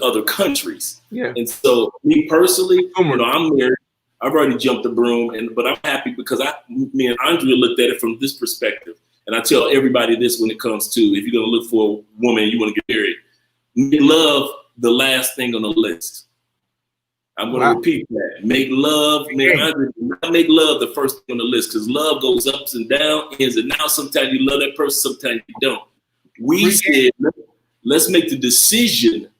other countries. Yeah. And so, me personally, I'm married. I've already jumped the broom, but I'm happy because me and Andrea looked at it from this perspective. And I tell everybody this when it comes to, if you're gonna look for a woman, you want to get married, make love the last thing on the list. I'm going to repeat that. Make love, make love the first thing on the list, because love goes ups and downs, ins and outs. Sometimes you love that person, sometimes you don't. We said, let's make the decision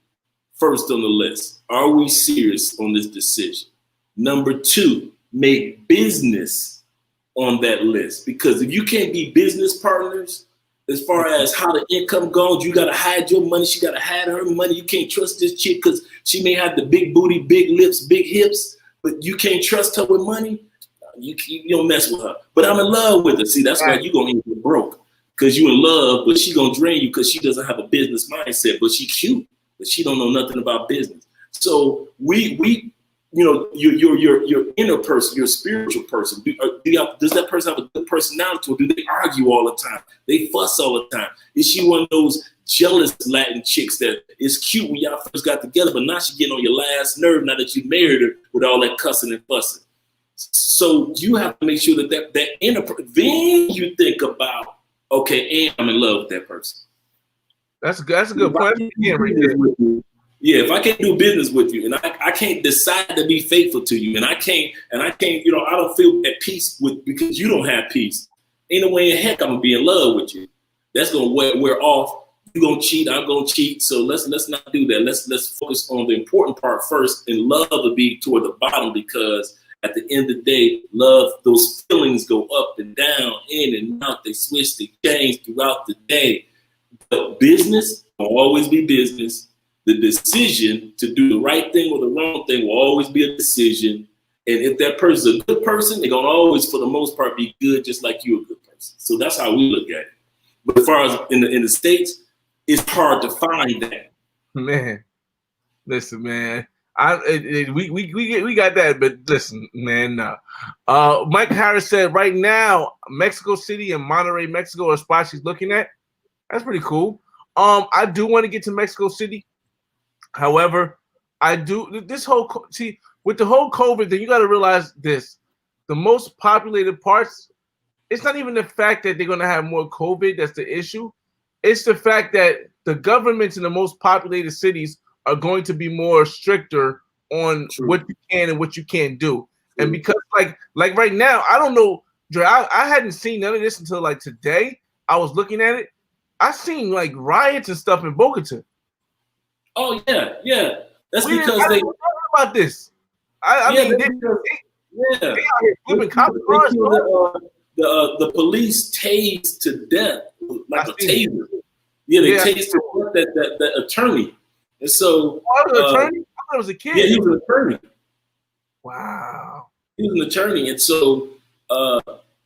first on the list. Are we serious on this decision? Number 2, make business on that list, because if you can't be business partners, as far as how the income goes, you got to hide your money. She got to hide her money. You can't trust this chick because she may have the big booty, big lips, big hips, but you can't trust her with money. You don't mess with her. But I'm in love with her. See, that's why you're going to get broke, because you in love, but she going to drain you because she doesn't have a business mindset, but she cute, but she don't know nothing about business. So we your inner person, your spiritual person, does that person have a good personality, or do they argue all the time? They fuss all the time? Is she one of those jealous Latin chicks that is cute when y'all first got together, but now she getting on your last nerve now that you married her with all that cussing and fussing? So you have to make sure that inner person, then you think about, okay, and I'm in love with that person. That's a good point. Yeah, if I can't do business with you, and I can't decide to be faithful to you, and I can't, I don't feel at peace because you don't have peace, ain't no way in heck I'm gonna be in love with you. That's gonna wear off. You're gonna cheat, I'm gonna cheat. So let's not do that. Let's focus on the important part first, and love will be toward the bottom, because at the end of the day, love, those feelings go up and down, in and out. They switch, they change throughout the day. But business will always be business. The decision to do the right thing or the wrong thing will always be a decision. And if that person's a good person, they're going to always, for the most part, be good, just like you're a good person. So that's how we look at it. But as far as in the States, it's hard to find that. Man, listen, man. We got that, but listen, man. Mike Harris said right now, Mexico City and Monterrey, Mexico are spots he's looking at. That's pretty cool. I do want to get to Mexico City. However, with the whole COVID thing, you got to realize this: the most populated parts, it's not even the fact that they're going to have more COVID that's the issue. It's the fact that the governments in the most populated cities are going to be more stricter on what you can and what you can't do. And because like right now, I don't know, Dre, I hadn't seen none of this until like today. I was looking at it. I seen like riots and stuff in Bogota. Oh yeah. That's because they talk about this. They out here flipping cop cars. The police tased to death like a taser. Yeah, they tased to death that attorney. And so the attorney? I thought it was a kid. Yeah, he was an attorney. Wow. He was an attorney, and so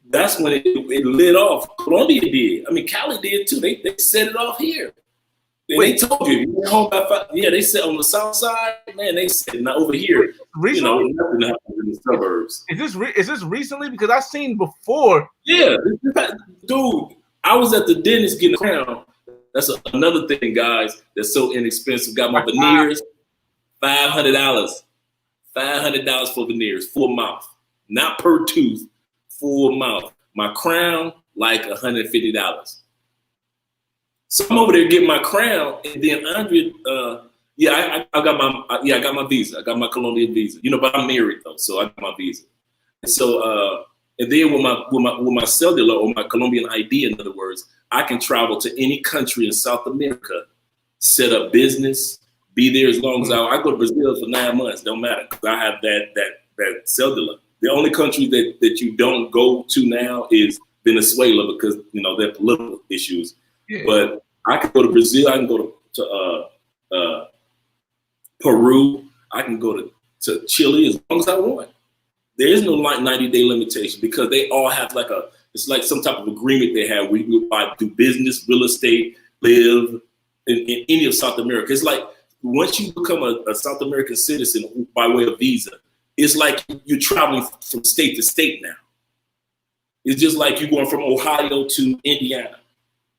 that's when it lit off. Colombia did. I mean, Cali did too. They set it off here. They told you went home by 5. Yeah, they said on the south side, man. They said not over here. Recently? Nothing happened in the suburbs. Is this recently? Because I've seen before. Yeah, dude. I was at the dentist getting a crown. That's another thing, guys. That's so inexpensive. Got my veneers, $500. $500 for veneers, full mouth, not per tooth, full mouth. My crown, like $150. So I'm over there getting my crown, and then Andre, I got my visa. I got my Colombian visa. But I'm married though, so I got my visa. And so, and then with my cellular or my Colombian ID, in other words, I can travel to any country in South America, set up business, be there as long as I go to Brazil for 9 months. Don't matter, because I have that cellular. The only country that you don't go to now is Venezuela, because there are political issues. Yeah. But I can go to Brazil. I can go to Peru. I can go to Chile as long as I want. There is no 90-day limitation, because they all have it's like some type of agreement they have. We do business, real estate, live in any of South America. It's like once you become a South American citizen by way of visa, it's like you're traveling from state to state now. It's just like you're going from Ohio to Indiana.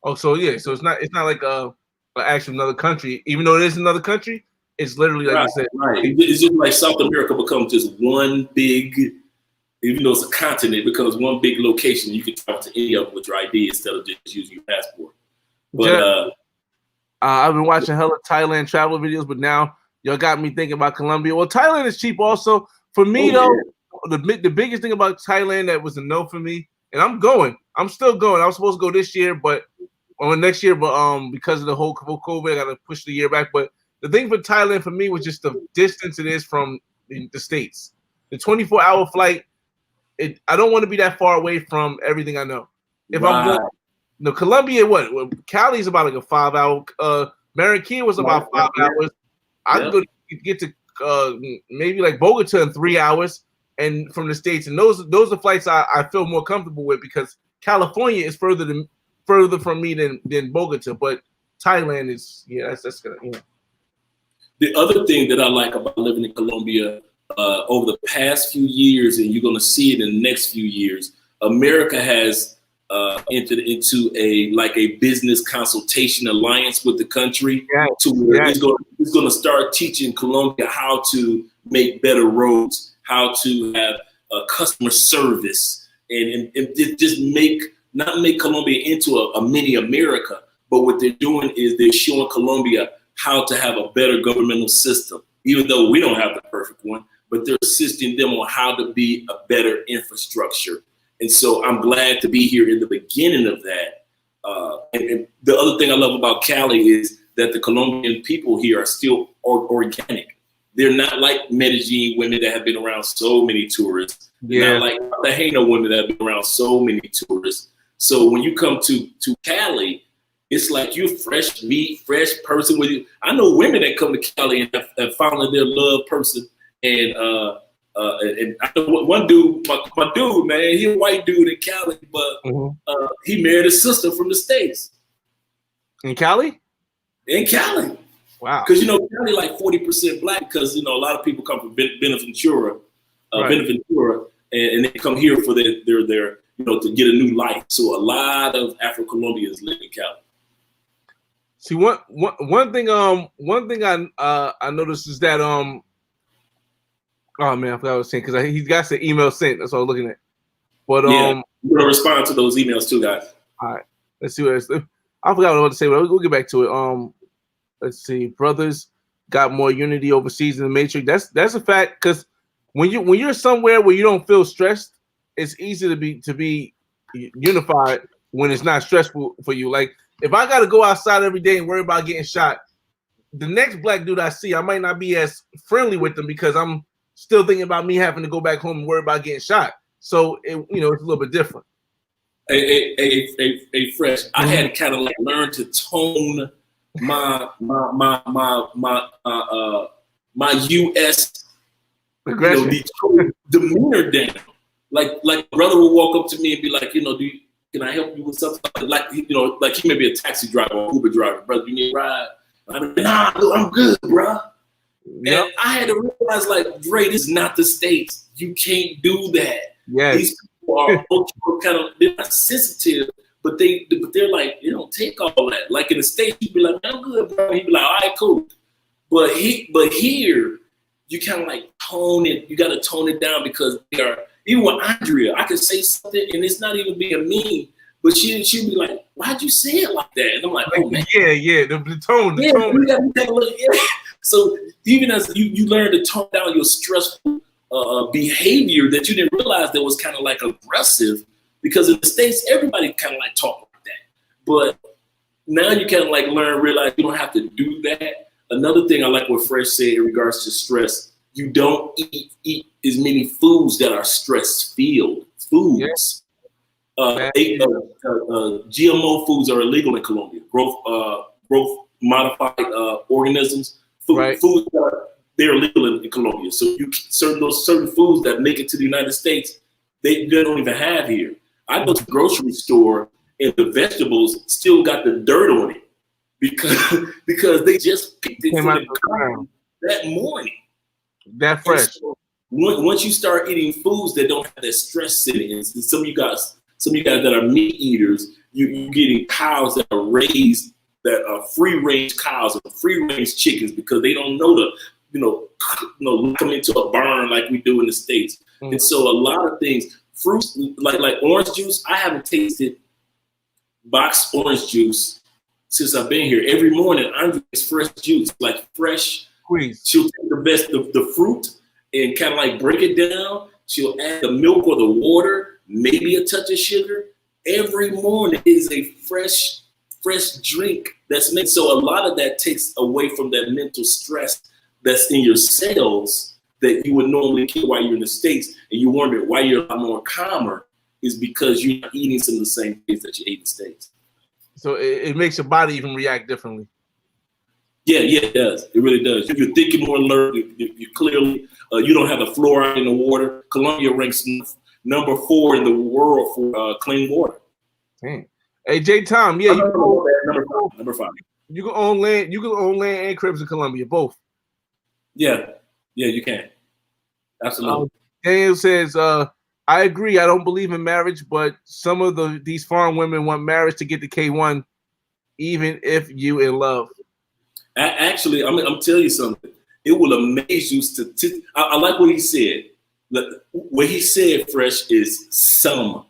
Oh, so yeah, so it's not like actually another country, even though it is another country. It's literally like you said. Right. It's just like South America becomes just one big, even though it's a continent, it becomes one big location. You can travel to any of them with your ID instead of just using your passport. But I've been watching hella Thailand travel videos, but now y'all got me thinking about Colombia. Well, Thailand is cheap also. For me, the biggest thing about Thailand that was a no for me, and I'm still going. I was supposed to go this year, or next year, but because of the whole COVID, I got to push the year back. But the thing for Thailand for me was just the distance it is from the States. The 24-hour flight, I don't want to be that far away from everything I know. If I'm going, Colombia, Cali is about like a 5-hour. MaritxCx was about 5 hours. I can go get to maybe like Bogota in 3 hours, and from the States. And those are flights I feel more comfortable with, because California is further from me than Bogota, but Thailand is that's gonna. The other thing that I like about living in Colombia over the past few years, and you're going to see it in the next few years, America has entered into a business consultation alliance with the country, to where it's going to start teaching Colombia how to make better roads, how to have customer service, and just not make Colombia into a mini America, but what they're doing is they're showing Colombia how to have a better governmental system, even though we don't have the perfect one, but they're assisting them on how to be a better infrastructure. And so I'm glad to be here in the beginning of that. And the other thing I love about Cali is that the Colombian people here are still organic. They're not like Medellin women that have been around so many tourists. They're not like Cartagena women that have been around so many tourists. So when you come to Cali, it's like you're fresh meat, fresh person with you. I know women that come to Cali and have found their love person. And I know one dude, my dude, man, he's a white dude in Cali, but he married a sister from the States. In Cali? In Cali. Wow. Because, Cali like 40% black, because, a lot of people come from Benaventura, and they come here for their to get a new life. So a lot of Afro-Colombians live in Cali. See, one thing I noticed is that oh man, I forgot what I was saying, because he's got the email sent. That's what I was looking at. But we're gonna respond to those emails too, guys. All right, let's see what else. I forgot what I was to say, but we'll get back to it. Let's see, brothers got more unity overseas in the Matrix. That's a fact, because when you're somewhere where you don't feel stressed, it's easy to be unified when it's not stressful for you. Like, if I got to go outside every day and worry about getting shot, the next black dude I see, I might not be as friendly with them, because I'm still thinking about me having to go back home and worry about getting shot. So it's a little bit different. A fresh. I had to kind of like learn to tone my U.S. Demeanor down. Like brother will walk up to me and be like, can I help you with something? Like he may be a taxi driver or Uber driver. Brother, you need a ride? I'm like, nah, I'm good, bro. Yep. And I had to realize, like, Dre, this is not the States. You can't do that. Yes. These people are they're not sensitive, but they're like, take all that. Like in the States, you'd be like, I'm good, bro. He'd be like, all right, cool. But here, you kind of like tone it. You got to tone it down, because they are. Even with Andrea, I could say something and it's not even being mean, but she'd be like, why'd you say it like that? And I'm like, oh man. Yeah, the tone. We gotta take a look. Yeah. So even as you learn to tone down your stressful behavior that you didn't realize that was kind of like aggressive, because in the States, everybody kind of like talk like that. But now you kind of like realize you don't have to do that. Another thing I like what Fresh said in regards to stress, you don't eat as many foods that are stress-filled foods. Yeah. GMO foods are illegal in Colombia. Growth modified organisms, foods they're illegal in Colombia. So certain foods that make it to the United States, they don't even have here. I go to the grocery store and the vegetables still got the dirt on it because they just picked it from the ground that morning. That fresh. So once you start eating foods that don't have that stress in it, and some of you guys that are meat eaters, you're getting cows that are raised, that are free-range cows or free-range chickens, because they don't know to, come into a barn like we do in the States. Mm-hmm. And so a lot of things, fruits like orange juice, I haven't tasted boxed orange juice since I've been here. Every morning, I'm drinking fresh juice, like fresh. Squeeze. She'll take the fruit and kind of like break it down. She'll add the milk or the water, maybe a touch of sugar. Every morning is a fresh drink that's made. So a lot of that takes away from that mental stress that's in your cells that you would normally get while you're in the States, and you wonder why you're a lot more calmer, is because you're not eating some of the same things that you ate in the States. So it makes your body even react differently. Yeah, it does. It really does. You're thinking more alert. You clearly, you don't have the fluoride in the water. Colombia ranks number 4 in the world for clean water. Dang. Hey, J. Tom, yeah, number 5. You can own land. You can own land and cribs in Colombia, both. Yeah, you can. Absolutely. Daniel says, I agree. I don't believe in marriage, but some of these foreign women want marriage to get the K1, even if you in love. Actually, I'm telling you something. It will amaze you. I like what he said. What he said, Fresh, is some.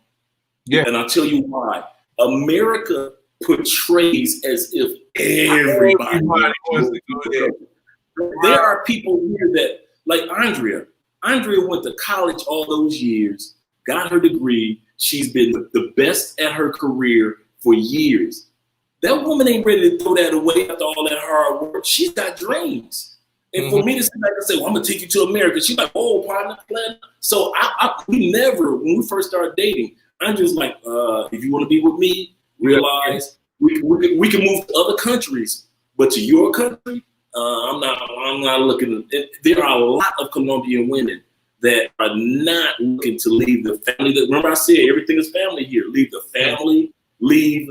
Yeah. And I'll tell you why. America portrays as if everybody wants to go there. There are people here that, like Andrea. Andrea went to college all those years, got her degree. She's been the best at her career for years. That woman ain't ready to throw that away after all that hard work. She's got dreams. And for me to sit back and say, well, I'm going to take you to America, she's like, oh, partner, plan. So we never, when we first started dating, I'm just like, if you want to be with me, realize we can move to other countries, but to your country, I'm not looking. There are a lot of Colombian women that are not looking to leave the family. Remember I said everything is family here. Leave the family, leave.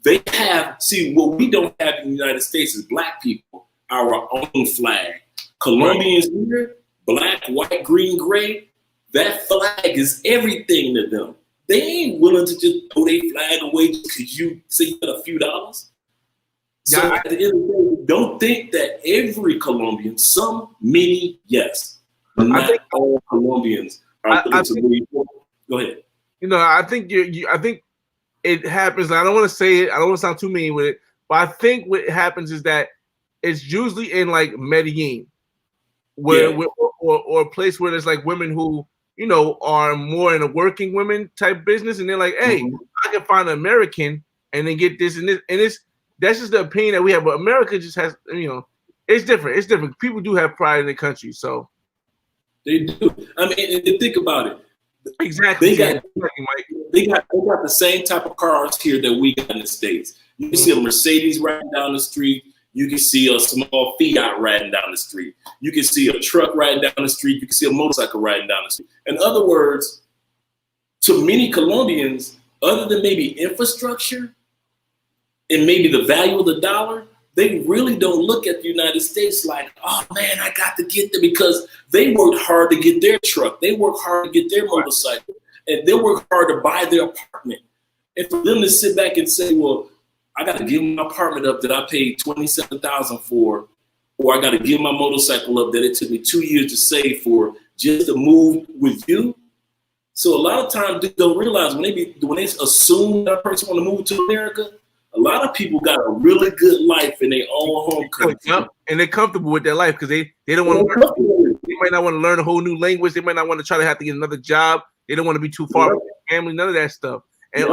They have, see, what we don't have in the United States is black people, our own flag. Colombians here, black, white, green, gray, that flag is everything to them. They ain't willing to just throw their flag away because you say you got a few dollars. So at the end of the day, don't think that every Colombian, many, yes, but not all Colombians are willing to leave. Go ahead. I think I think it happens. I don't want to say it. I don't want to sound too mean with it, but I think what happens is that it's usually in like Medellin, or a place where there's like women who are more in a working women type business, and they're like, hey, I can find an American and then get this and this, and that's just the opinion that we have. But America just has, it's different. It's different. People do have pride in their country, so they do. I mean, and think about it. Exactly. They got the same type of cars here that we got in the States. You can see a Mercedes riding down the street. You can see a small Fiat riding down the street. You can see a truck riding down the street. You can see a motorcycle riding down the street. In other words, to many Colombians, other than maybe infrastructure and maybe the value of the dollar, they really don't look at the United States like, oh man, I got to get there, because they worked hard to get their truck. They worked hard to get their motorcycle, and they worked hard to buy their apartment. And for them to sit back and say, well, I got to give my apartment up that I paid $27,000 for, or I got to give my motorcycle up that it took me 2 years to save for just to move with you. So a lot of times they don't realize when they assume that person want to move to America, a lot of people got a really good life in their own home country. Yep. And they're comfortable with their life because they don't want to learn. They might not want to learn a whole new language. They might not want to try to have to get another job. They don't want to be too far from their family, none of that stuff. And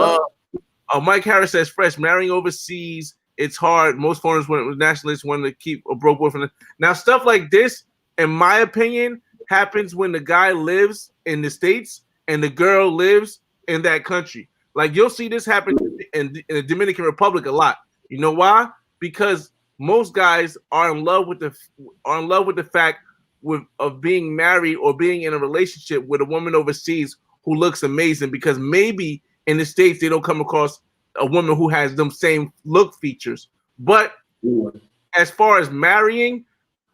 Mike Harris says, fresh, marrying overseas, it's hard. Most foreigners, nationalists, want to keep a broke boyfriend. Now, stuff like this, in my opinion, happens when the guy lives in the States and the girl lives in that country. Like, you'll see this happen in the Dominican Republic a lot. You know why? Because most guys are in love with the fact of being married or being in a relationship with a woman overseas who looks amazing, because maybe in the States they don't come across a woman who has them same look features. But as far as marrying,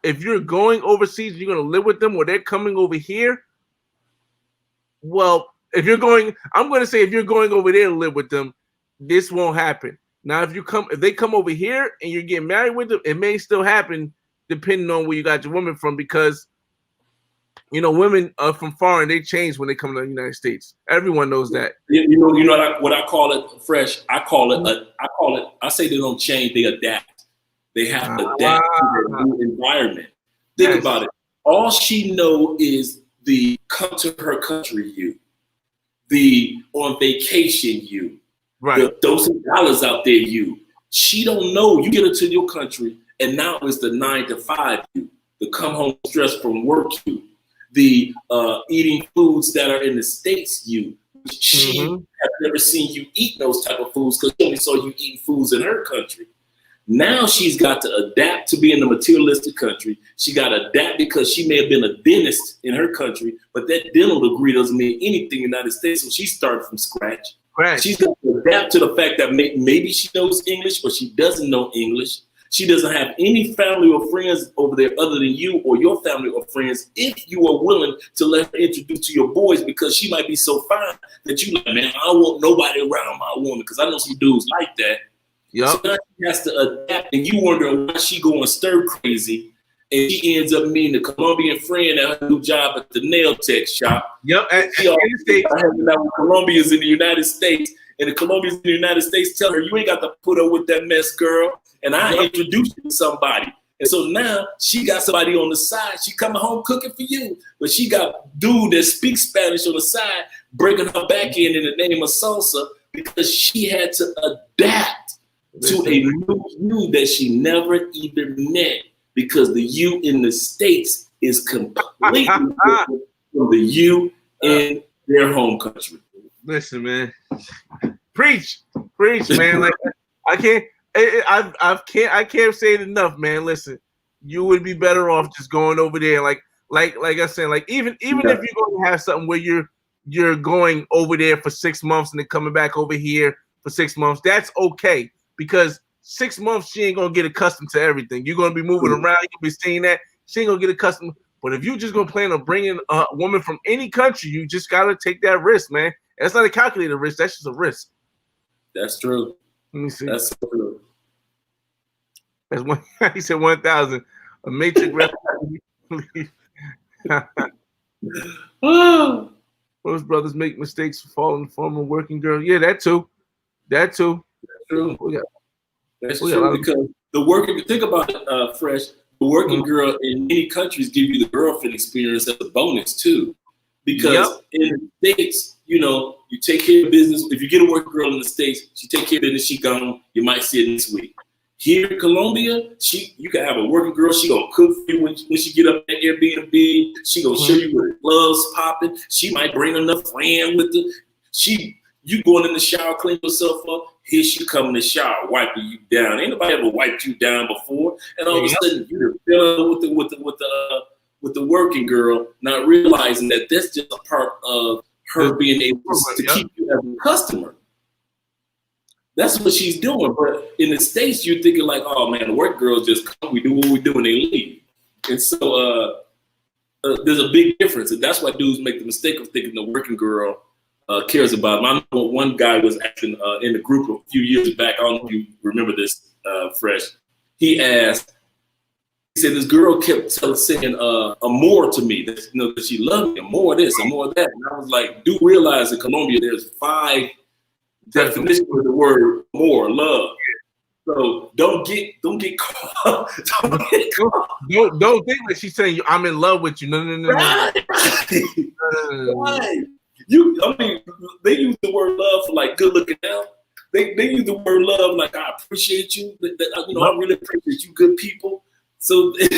if you're going overseas, you're going to live with them or they're coming over here. Well, I'm going to say if you're going over there to live with them, this won't happen. Now, if they come over here and you're getting married with them, it may still happen depending on where you got your woman from, because women from foreign, they change when they come to the United States. Everyone knows that. You know what I call it, fresh. I say they don't change, they adapt. They have to adapt to their new environment. Think about it. All she know is the come to her country you, the on vacation you, the $1,000 out there you. She don't know. You get her to your country, and now it's the 9 to 5 you, the come home stress from work you, the eating foods that are in the States you. She have never seen you eat those type of foods because she only saw you eating foods in her country. Now she's got to adapt to being a materialistic country. She got to adapt because she may have been a dentist in her country, but that dental degree doesn't mean anything in the United States, so she's starting from scratch. Right. She's got to adapt to the fact that maybe she knows English or she doesn't know English. She doesn't have any family or friends over there other than you or your family or friends, if you are willing to let her introduce to your boys, because she might be so fine that you like, man, I don't want nobody around my woman, because I know some dudes like that. Yep. So now she has to adapt, and you wondering why she going stir crazy, and she ends up meeting a Colombian friend at her new job at the nail tech shop. Yep, she always hanging out with Colombians in the United States, and the Colombians in the United States tell her, you ain't got to put up with that mess, girl, and I introduced you to somebody. And so now she got somebody on the side. She coming home cooking for you, but she got dude that speaks Spanish on the side breaking her back in the name of salsa, because she had to adapt to a new you that she never even met, because the you in the States is completely different from the you in their home country. Listen, man, preach, man. Like I can't say it enough, man. Listen, you would be better off just going over there, like I said, like even if you're going to have something where you're going over there for 6 months and then coming back over here for 6 months, that's okay. Because 6 months, she ain't going to get accustomed to everything. You're going to be moving around. You're going to be seeing that. She ain't going to get accustomed. But if you just going to plan on bringing a woman from any country, you just got to take that risk, man. That's not a calculated risk. That's just a risk. That's true. Let me see. That's true. That's one. He said 1,000. A matrix Most brothers make mistakes for falling for a working girl. Yeah, that too. That's true. That's true, because the working, think about it, Fresh, the working girl in many countries give you the girlfriend experience as a bonus too. Because in the States, you take care of business. If you get a working girl in the States, she take care of business, she gone, you might see it this week. Here in Colombia, you can have a working girl, she gonna cook for you when she get up at Airbnb, she gonna show you where the gloves popping, she might bring another friend with her. You going in the shower, clean yourself up. Here she come in the shower, wiping you down. Ain't nobody ever wiped you down before. And all of a sudden, you're dealing with the working girl, not realizing that that's just a part of her being able to keep you as a customer. That's what she's doing. But in the States, you're thinking like, oh man, the work girls just come, we do what we do, and they leave. And so there's a big difference, and that's why dudes make the mistake of thinking the working girl cares about him. I know one guy was actually in the group a few years back. I don't know if you remember this, Fresh. He asked, said this girl kept saying amor to me, that, you know, that she loved me, amor this, amor that. And I was like, do realize in Colombia there's 5 definitions of the word amor, love. So don't get caught. Don't think that she's saying I'm in love with you. No. Right. Right. I mean, they use the word love for like good looking out. They use the word love like I appreciate you. You know, I really appreciate you, good people. So, hey,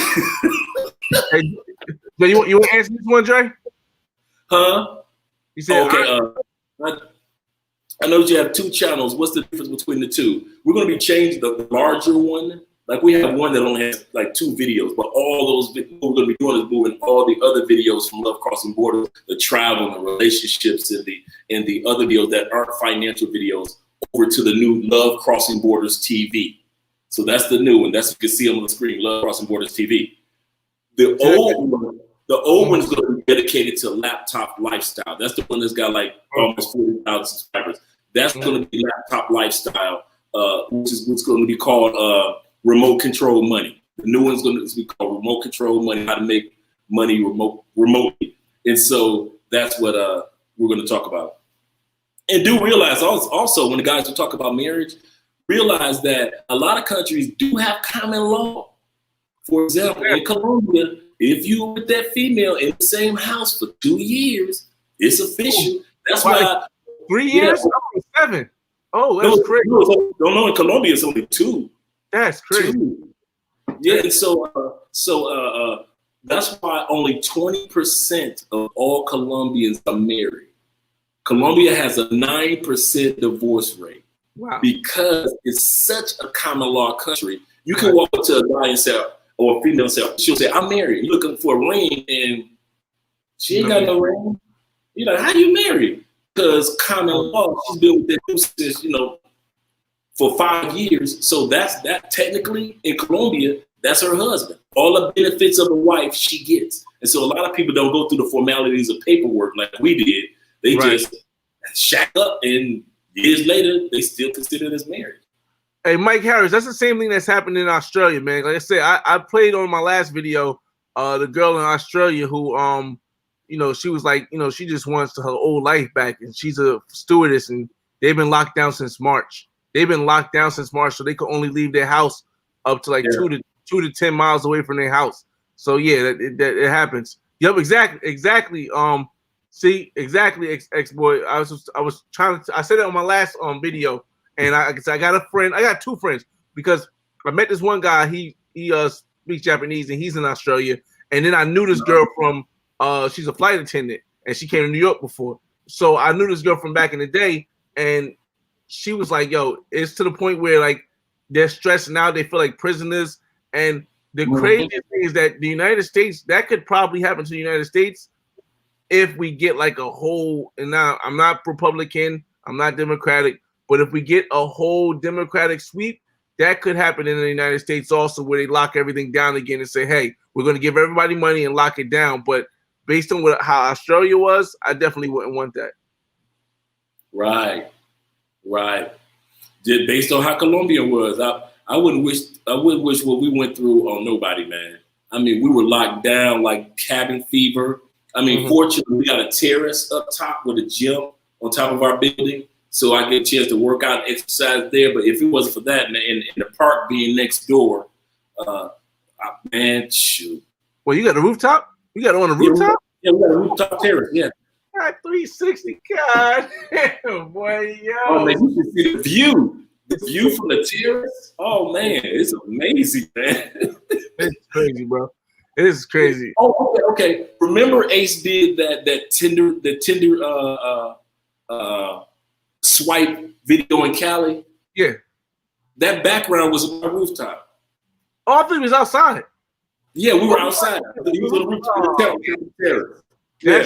you want to answer this one, Dre? Huh? You said okay. I know you have 2 channels. What's the difference between the 2? We're going to be changing the larger one. Like we have one that only has like 2 videos, but all those what we're going to be doing is moving all the other videos from Love Crossing Borders, the travel, and the relationships, and the other videos that aren't financial videos over to the new Love Crossing Borders TV. So that's the new one. That's what you can see on the screen, Love Crossing Borders TV. The old one is going to be dedicated to laptop lifestyle. That's the one that's got like almost 40,000 subscribers. That's going to be laptop lifestyle, which is what's going to be called remote control money. The new one's going to be called remote control money, how to make money remotely. And so that's what we're going to talk about. And do realize also when the guys will talk about marriage, realize that a lot of countries do have common law. For example, in Colombia, if you were with that female in the same house for 2 years, it's official. That's why 3 years? Oh, 7. Oh, that's crazy. No, in Colombia it's only 2. That's crazy. 2. Yeah, and so that's why only 20% of all Colombians are married. Colombia has a 9% divorce rate. Wow. Because it's such a common law country. You can walk up to a guy and say, or a female and say, she'll say, I'm married. You're looking for a ring and she ain't got no ring. You're like, how you married? Because common law, she's been with that dude since, you know, for 5 years. So that technically in Colombia, that's her husband. All the benefits of a wife she gets. And so a lot of people don't go through the formalities of paperwork like we did. They just shack up, and years later, they still consider it as marriage. Hey, Mike Harris, that's the same thing that's happened in Australia, man. Like I said, I played on my last video, the girl in Australia who, you know, she was like, you know, she just wants her old life back, and she's a stewardess, and they've been locked down since March. So they could only leave their house up to like 2 to 10 miles away from their house. So yeah, that happens. Yep, exactly. See, exactly, X-Boy. I was trying to. I said it on my last video, and I got a friend. I got 2 friends because I met this one guy. He speaks Japanese, and he's in Australia. And then I knew this girl from. She's a flight attendant, and she came to New York before. So I knew this girl from back in the day, and she was like, "Yo, it's to the point where like they're stressed now. They feel like prisoners." And the craziest thing is that the United States, that could probably happen to the United States. If we get like a whole, and now I'm not Republican, I'm not Democratic, but if we get a whole Democratic sweep, that could happen in the United States also, where they lock everything down again and say, hey, we're going to give everybody money and lock it down. But based on how Australia was, I definitely wouldn't want that. Right. Based on how Colombia was, I wouldn't wish what we went through on nobody, man. I mean, we were locked down like cabin fever. I mean, fortunately, we got a terrace up top with a gym on top of our building, so I get a chance to work out and exercise there. But if it wasn't for that, man, and the park being next door, man, shoot. Well, you got a rooftop? You got it on a rooftop? Yeah, we got a rooftop terrace, yeah. God, 360, God damn, boy, yo. Oh, man, you can see the view. The view from the terrace, oh, man, it's amazing, man. It's crazy, bro. It is crazy. Oh, okay. Remember Ace did that Tinder swipe video in Cali? Yeah. That background was on my rooftop. Oh, I thought he was outside. Yeah, we were outside. He was on the rooftop. Yeah.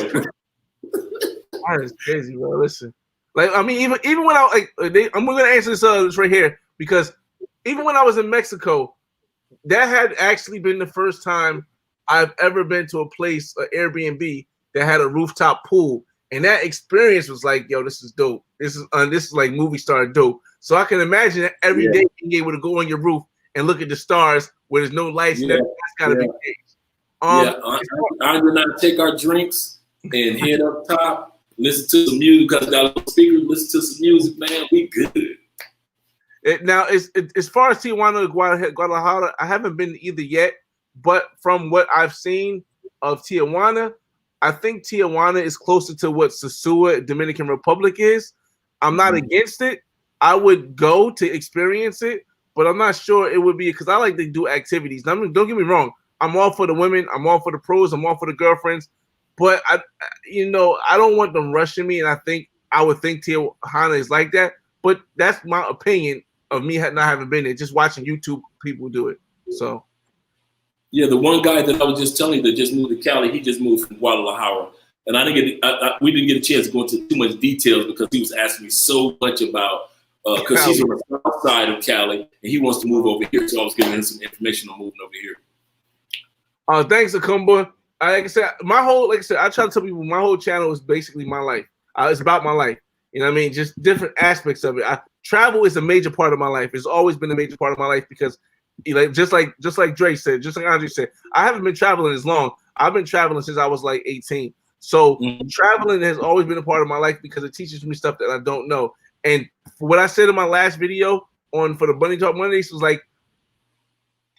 That is crazy, bro. Listen. Like, I mean, even when I'm gonna answer this right here, because even when I was in Mexico, that had actually been the first time I've ever been to a place, an Airbnb, that had a rooftop pool, and that experience was like, yo, this is dope. This is like movie star dope. So I can imagine that every day being able to go on your roof and look at the stars where there's no lights. Yeah. That's gotta be changed. I do not take our drinks and head up top, listen to some music because got a little speaker, listen to some music, man. We good. Now, as far as Tijuana, Guadalajara, I haven't been either yet. But from what I've seen of Tijuana, I think Tijuana is closer to what Sosúa, Dominican Republic is. I'm not against it. I would go to experience it, but I'm not sure it would be because I like to do activities. Now, don't get me wrong. I'm all for the women. I'm all for the pros. I'm all for the girlfriends. But I don't want them rushing me, and I would think Tijuana is like that. But that's my opinion of me not having been there, just watching YouTube people do it. So. Yeah, the one guy that I was just telling you that just moved to Cali, he just moved from Guadalajara, and we didn't get a chance to go into too much details because he was asking me so much about because he's on the south side of Cali and he wants to move over here, so I was giving him some information on moving over here. Thanks, Akumba. Like I said, I try to tell people my whole channel is basically my life. It's about my life. You know what I mean? Just different aspects of it. Travel is a major part of my life. It's always been a major part of my life because. Just like Dre said, just like Andre said, I haven't been traveling as long. I've been traveling since I was like 18. So traveling has always been a part of my life because it teaches me stuff that I don't know. And for what I said in my last video for the Bunny Talk Mondays was like,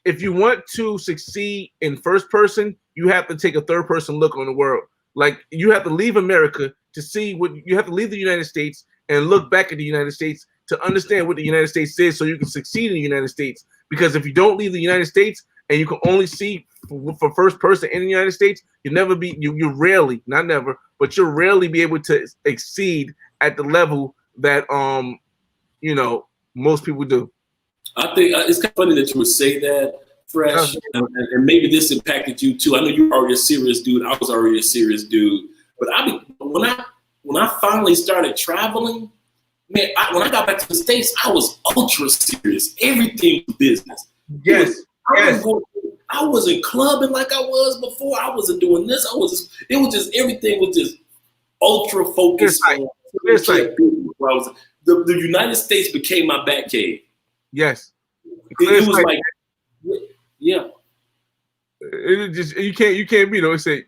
if you want to succeed in first person, you have to take a third person look on the world. Like you have to leave America to see you have to leave the United States and look back at the United States to understand what the United States is so you can succeed in the United States. Because if you don't leave the United States and you can only see for first person in the United States, you'll never be, you rarely, not never, but you'll rarely be able to exceed at the level that, most people do. I think it's kind of funny that you would say that, Fresh, and maybe this impacted you too. I know you're already a serious dude. I was already a serious dude. But when I finally started traveling, man, when I got back to the States, I was ultra serious. Everything was business. Yes. I wasn't clubbing like I was before. I wasn't doing this. Everything was just ultra focused. The United States became my bat cave. Yes. It was like, yeah. It just you can't be though. It say,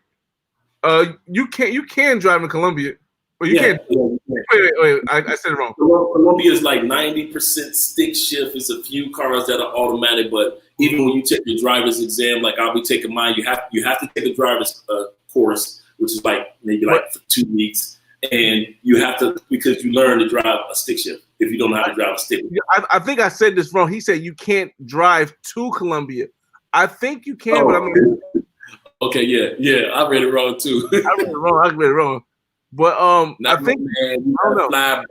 you can drive in Colombia. Well, you can't. Wait. I said it wrong. Colombia is like 90% stick shift. It's a few cars that are automatic, but even when you take your driver's exam, like I'll be taking mine, you have to take a driver's course, which is maybe for 2 weeks, and you have to because you learn to drive a stick shift if you don't know how to drive a stick. I think I said this wrong. He said you can't drive to Colombia. I think you can, but I'm. Okay, yeah, I read it wrong too. I read it wrong. But I think I don't know.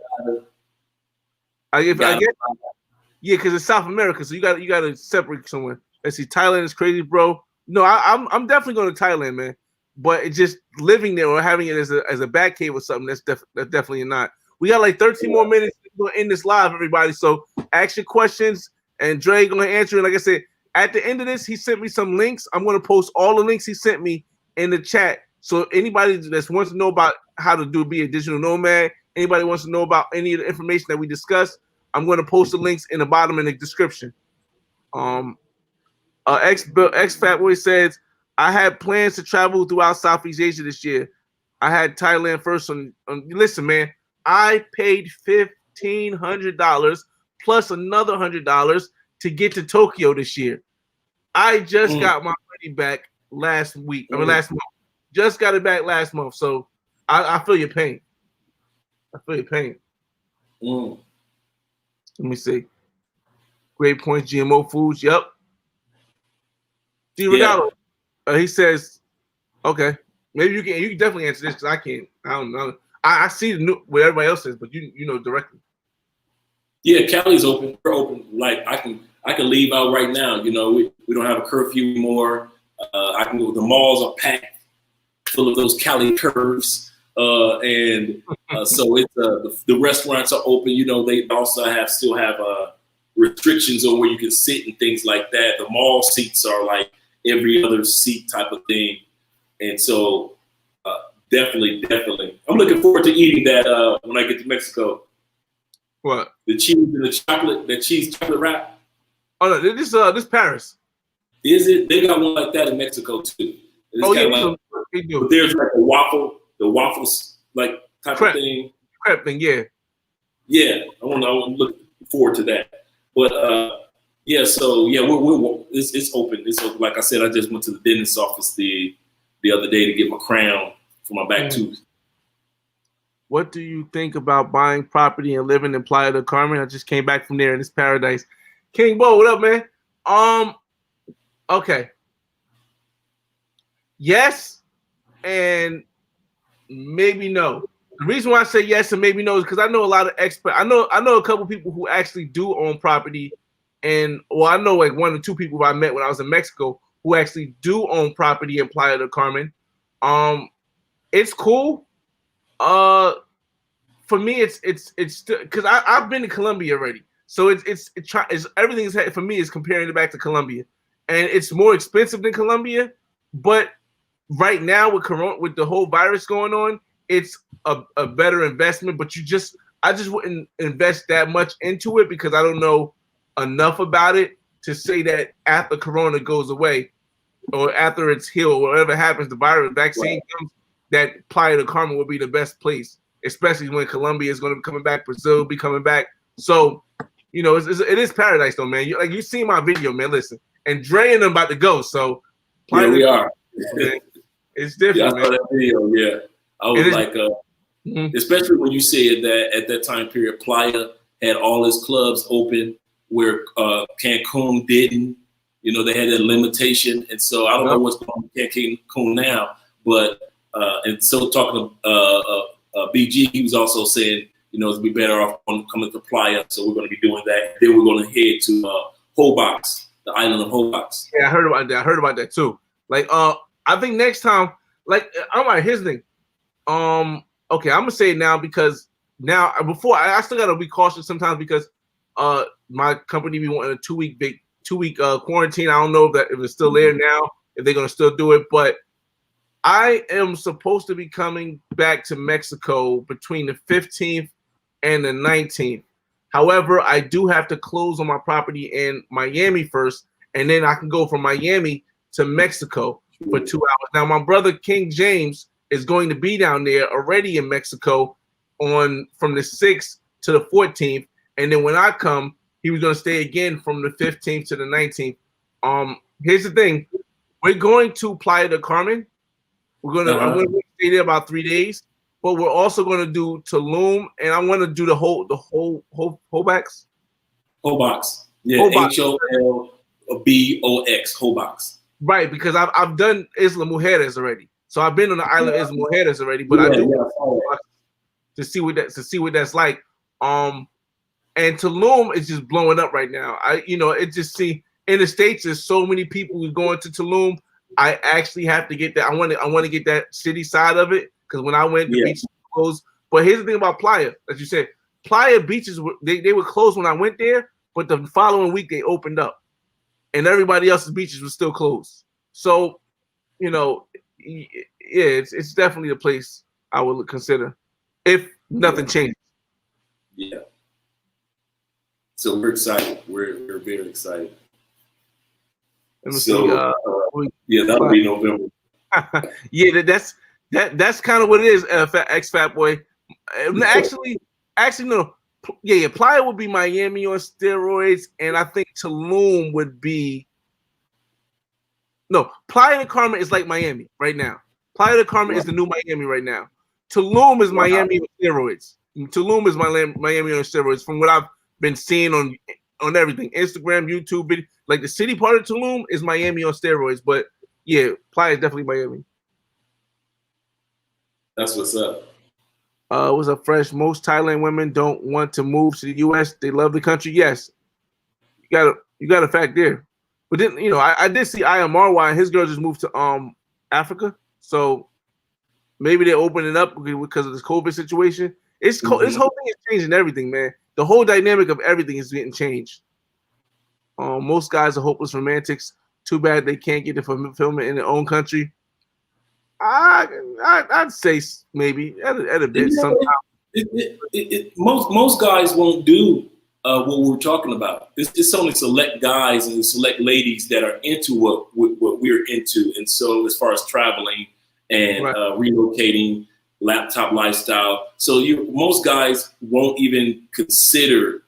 I guess because it's South America, so you got to separate somewhere. Let's see, Thailand is crazy, bro. No, I'm definitely going to Thailand, man. But it's just living there or having it as a bat cave or something. That's definitely not. We got like 13 more minutes to end this live, everybody. So ask your questions, and Dre going to answer it. Like I said, at the end of this, he sent me some links. I'm going to post all the links he sent me in the chat. So anybody that wants to know about how to be a digital nomad, anybody wants to know about any of the information that we discussed, I'm going to post the links in the bottom in the description. X Fatboy says, I had plans to travel throughout Southeast Asia this year. I had Thailand first. Listen, man, I paid $1,500 plus another $100 to get to Tokyo this year. I just got my money back last month. Just got it back last month. So I feel your pain. Let me see. Great points, GMO foods. Yep. D. Ronaldo. He says, okay. Maybe you can definitely answer this because I can't. I don't know. I see what everybody else says, but you know directly. Yeah, Cali's open. We're open. Like I can leave out right now. You know, we don't have a curfew anymore. I can go. The malls are packed, full of those Cali curves, so it's the restaurants are open. You know, they also still have restrictions on where you can sit and things like that. The mall seats are like every other seat type of thing, and so definitely, I'm looking forward to eating that when I get to Mexico. What? The cheese and the chocolate, the cheese chocolate wrap. Oh no, this Paris. Is it? They got one like that in Mexico too. Oh yeah, like, they do. But there's like the waffles like type of thing. Crepe thing, yeah. Yeah, I want to look forward to that. But yeah, so yeah, it's open. It's open. Like I said, I just went to the dentist's office the other day to get my crown for my back tooth. What do you think about buying property and living in Playa del Carmen? I just came back from there in this paradise. King Bo, what up, man? Okay. Yes, and maybe no. The reason why I say yes and maybe no is because I know a lot of experts. I know a couple people who actually do own property, and I know like 1 or 2 people I met when I was in Mexico who actually do own property in Playa del Carmen. It's cool. For me, it's because I've been to Colombia already, so it's everything is for me is comparing it back to Colombia, and it's more expensive than Colombia, but right now with the whole virus going on, it's a better investment. But I just wouldn't invest that much into it because I don't know enough about it to say that after Corona goes away or after it's healed, or whatever happens, the virus vaccine comes, that Playa del Carmen will be the best place, especially when Colombia is going to be coming back, Brazil will be coming back. So, it is paradise though, man. You see my video, man. Listen, and Dre and them about to go. So, Playa we are. Man, it's different. Yeah, I saw that video. Yeah, I was like, especially when you said that at that time period, Playa had all its clubs open, where Cancun didn't. They had a limitation, and so I don't know what's going on with Cancun now. But and so talking to BG, he was also saying, it'd be better off coming to Playa. So we're going to be doing that. Then we're going to head to Hobart, the island of Hobart. Yeah, I heard about that too. Like, I think next time, like, all right, here's the thing. Okay, I'm gonna say it now because now before I still gotta be cautious sometimes because my company be wanting a 2-week quarantine. I don't know if it's still there now, if they're gonna still do it, but I am supposed to be coming back to Mexico between the 15th and the 19th. However, I do have to close on my property in Miami first, and then I can go from Miami to Mexico for 2 hours. Now, my brother King James is going to be down there already in Mexico from the 6th to the 14th, and then when I come, he was going to stay again from the 15th to the 19th. Here's the thing: we're going to Playa del Carmen. I'm going to stay there about 3 days, but we're also going to do Tulum, and I want to do the whole Hobox. Yeah, HOLBOX, Hobox. Right, because I've done Isla Mujeres already, so I've been on the island of Isla Mujeres already. But I do to see what that's like. And Tulum is just blowing up right now. It just in the States there's so many people who's going to Tulum. I actually have to get that. I want to get that city side of it because when I went, the beaches were closed. But here's the thing about Playa, as you said, Playa beaches they were closed when I went there, but the following week they opened up, and everybody else's beaches were still closed. So, it's definitely a place I would consider if nothing changes. Yeah. So we're excited. We're very excited. That'll be November. Yeah, that's kind of what it is. X-Fat Boy. Actually, no. Yeah. Playa would be Miami on steroids, and I think Tulum would be. No, Playa del Carmen is like Miami right now. Playa del Carmen is the new Miami right now. Tulum is Miami on steroids. Tulum is Miami on steroids from what I've been seeing on everything, Instagram, YouTube. Like the city part of Tulum is Miami on steroids, but yeah, Playa is definitely Miami. That's what's up. Was a fresh. Most Thailand women don't want to move to the U.S. They love the country. Yes, you got a fact there. But then I did see IMRY and his girl just moved to Africa, so maybe they're opening up because of this COVID situation. This whole thing is changing everything, man. The whole dynamic of everything is getting changed. Most guys are hopeless romantics. Too bad they can't get the fulfillment in their own country. I'd say maybe at a bit sometimes. Most guys won't do what we're talking about. It's only select guys and select ladies that are into what we're into. And so as far as traveling and relocating, laptop lifestyle. So most guys won't even consider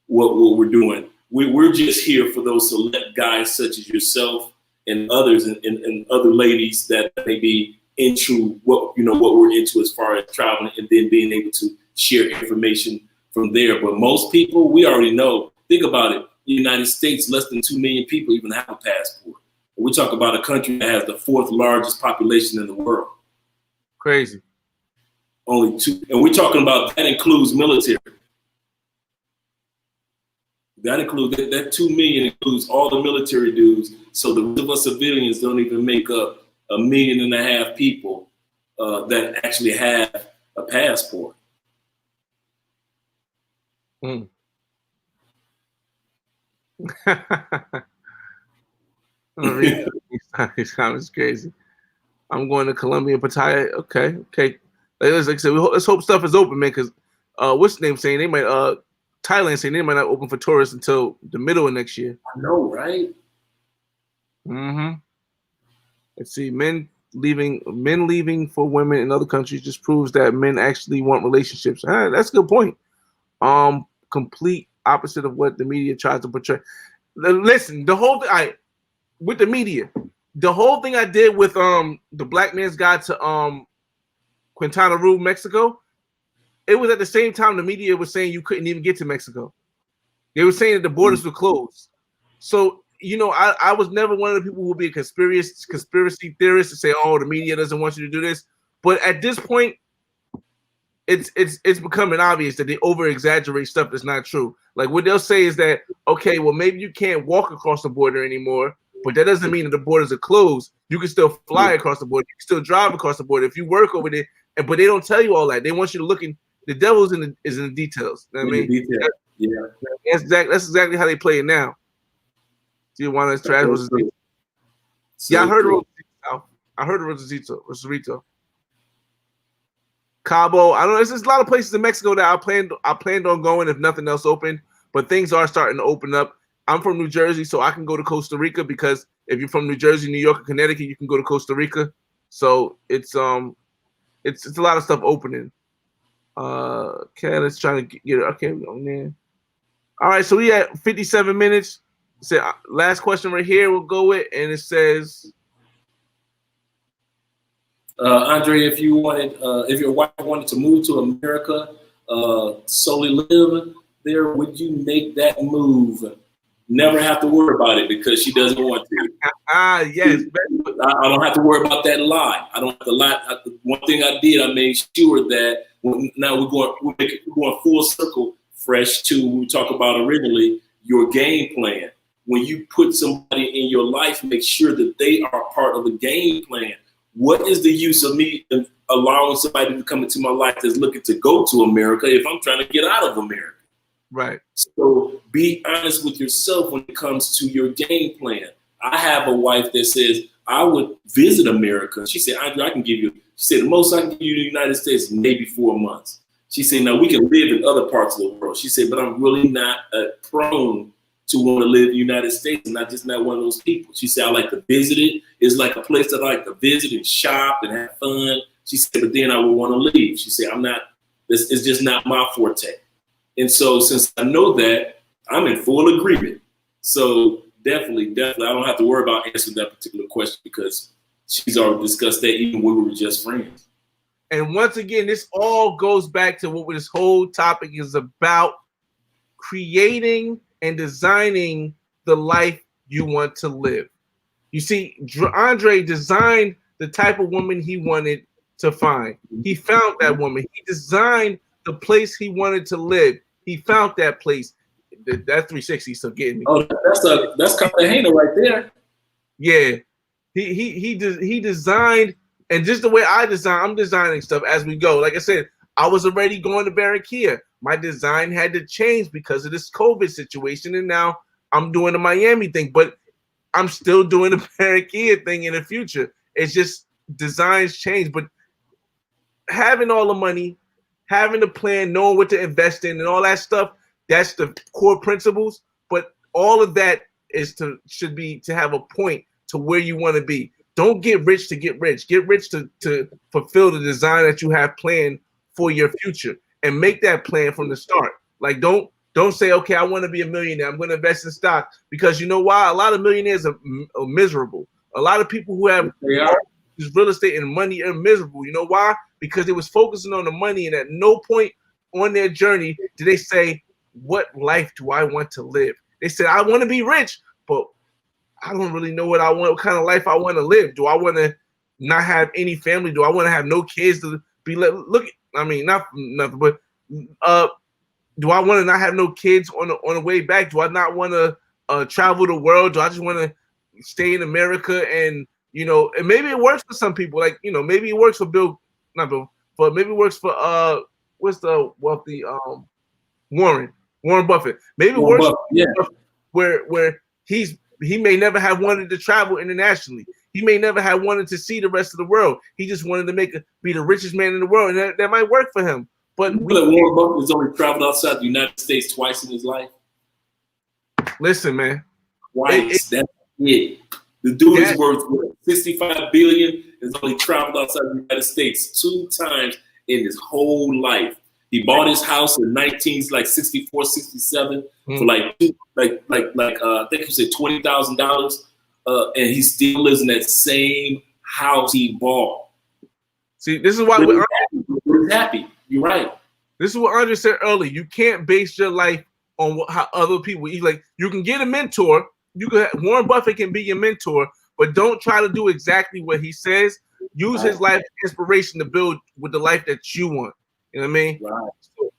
what we're doing. We're just here for those select guys such as yourself and others and other ladies that may be into what we're into as far as traveling and then being able to share information from there. But most people, we already know. Think about it. The United States, less than 2 million people even have a passport. We talk about a country that has the 4th largest population in the world. Crazy. Only 2. And we're talking about that includes military. That includes that 2 million includes all the military dues. So the rest of us civilians don't even make up 1.5 million people that actually have a passport. Mm. It's crazy. I'm going to Colombia, Pattaya. Okay. Like I said, let's hope stuff is open, man. Because what's the name saying they might Thailand saying they might not open for tourists until the middle of next year. I know, right? Mm-hmm. Let's see, men leaving for women in other countries just proves that men actually want relationships. That's a good point. Complete opposite of what the media tries to portray. Listen, the whole thing with the media, the whole thing I did with the Black Man's Guide to Quintana Roo, Mexico, it was at the same time the media was saying you couldn't even get to Mexico. They were saying that the borders were closed. So, I was never one of the people who would be a conspiracy theorist to say, oh, the media doesn't want you to do this. But at this point, it's becoming obvious that they over-exaggerate stuff that's not true. Like what they'll say is that, okay, well, maybe you can't walk across the border anymore, but that doesn't mean that the borders are closed. You can still fly across the border. You can still drive across the border if you work over there. But they don't tell you all that. They want you to look in. The devil's is in the details. You know what I mean? That's exactly how they play it now. See, one of the trash was I heard of Rosarito. Cabo. I don't know. There's a lot of places in Mexico that I planned on going if nothing else opened, but things are starting to open up. I'm from New Jersey, so I can go to Costa Rica because if you're from New Jersey, New York, or Connecticut, you can go to Costa Rica. So it's a lot of stuff opening. Okay, let's try to get it. Okay, we're on there. All right, so we at 57 minutes. So last question right here we'll go with, and it says, Andre, if your wife wanted to move to America, solely live there, would you make that move? Never have to worry about it because she doesn't want to. Yes. I don't have to worry about that lie. I don't have to lie. One thing I did, I made sure that now we're going full circle, fresh to what we talked about originally, your game plan. When you put somebody in your life, make sure that they are part of the game plan. What is the use of me allowing somebody to come into my life that's looking to go to America if I'm trying to get out of America? Right. So be honest with yourself when it comes to your game plan. I have a wife that says, I would visit America. She said, Andre, I can give you, she said, the most I can give you in the United States is maybe 4 months. She said, now we can live in other parts of the world. She said, but I'm really not prone to want to live in the United States, and I'm just not one of those people. She said, I like to visit it. It's like a place that I like to visit and shop and have fun. She said, but then I would want to leave. She said, it's just not my forte. And so since I know that, I'm in full agreement. So definitely, I don't have to worry about answering that particular question because she's already discussed that even when we were just friends. And once again, this all goes back to what this whole topic is about: creating and designing the life you want to live. You see, Andre designed the type of woman he wanted to find. He found that woman. He designed the place he wanted to live. He found that place. That 360 still getting me. Oh, that's Cartagena right there. Yeah, he designed, and just the way I design, I'm designing stuff as we go. Like I said, I was already going to Barranquilla. My design had to change because of this COVID situation, and now I'm doing the Miami thing, but I'm still doing the Barranquilla thing in the future. It's just designs change, but having all the money, having the plan, knowing what to invest in, and all that stuff, That's the core principles. But all of that should be to have a point to where you want to be. Don't get rich to get rich. Get rich to fulfill the design that you have planned for your future, and make that plan from the start. Like don't say, okay, I want to be a millionaire, I'm going to invest in stock, because you know why? A lot of millionaires are miserable. A lot of people who have real estate and money are miserable. You know why? Because they was focusing on the money, and at no point on their journey did they say, what life do I want to live? They said, I want to be rich, but I don't really know what kind of life I want to live. Do I want to not have any family? Do I want to have no kids to be look? I mean, not nothing, but do I want to not have no kids on the way back? Do I not want to travel the world? Do I just want to stay in America? And and maybe it works for some people. Like maybe it works for but maybe it works for what's the wealthy Warren Buffett. Maybe it works where he may never have wanted to travel internationally. He may never have wanted to see the rest of the world. He just wanted to be the richest man in the world, and that might work for him. But Warren Buffett has only traveled outside the United States twice in his life. Listen, man. Twice. That's it. The dude is worth $65 billion. Has only traveled outside the United States 2 times in his whole life. He bought his house in 1964, 67 for I think he said $20,000, and he still lives in that same house he bought. See, this is why we're happy. You're right. This is what Andre said earlier. You can't base your life on how other people. You can get a mentor. Warren Buffett can be your mentor, but don't try to do exactly what he says. Use his life inspiration to build with the life that you want. You know what I mean? Right. So,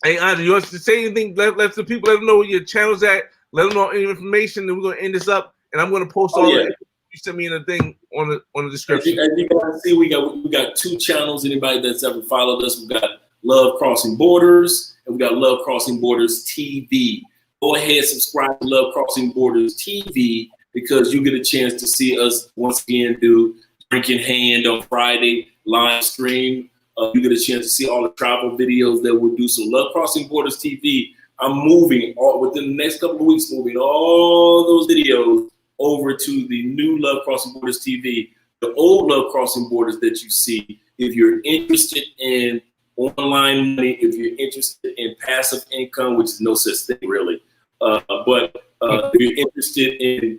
hey, Andre, you want to say anything? Let the people let them know where your channel's at. Let them know any information. Then we're gonna end this up, and I'm gonna post all that. You send me in a thing on the description. As you guys see, we got 2 channels. Anybody that's ever followed us, we got Love Crossing Borders, and we got Love Crossing Borders TV. Go ahead, subscribe to Love Crossing Borders TV, because you get a chance to see us once again do Drink in Hand on Friday live stream. You get a chance to see all the travel videos that we'll do. So Love Crossing Borders TV, I'm moving within the next couple of weeks, moving all those videos over to the new Love Crossing Borders TV. The old Love Crossing Borders that you see, if you're interested in online money, if you're interested in passive income, which is no such thing really, but if you're interested in,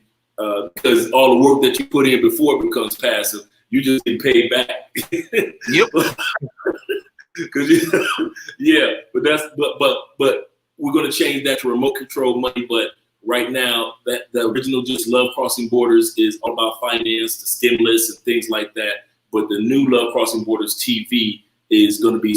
because all the work that you put in before it becomes passive, you just get paid back. Yep. But we're going to change that to remote control money. But right now, that the original just Love Crossing Borders is all about finance, the stimulus, and things like that. But the new Love Crossing Borders TV is going to be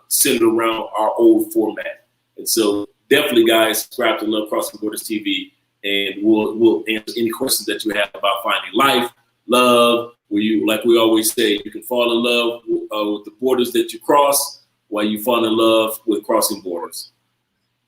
centered around our old format. And so definitely, guys, subscribe to Love Crossing Borders TV, and we'll answer any questions that you have about finding life, love. Where you, like we always say, you can fall in love with the borders that you cross, while you fall in love with crossing borders.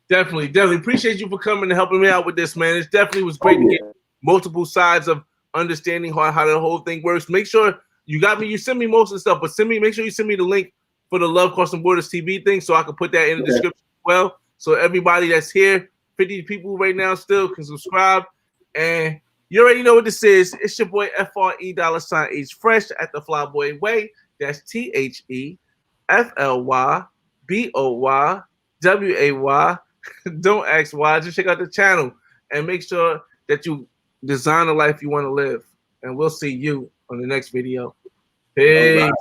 Definitely. Appreciate you for coming and helping me out with this, man. It definitely was great to get multiple sides of understanding how the whole thing works. Make sure you send me most of the stuff, but make sure you send me the link for the Love Crossing Borders TV thing, so I can put that in the description as well. So everybody that's here, 50 people right now still can subscribe. And you already know what this is. It's your boy FRE$H Fresh at the Flyboy Way. That's THEFLYBOYWAY. Don't ask why. Just check out the channel and make sure that you design the life you want to live. And we'll see you on the next video. Peace.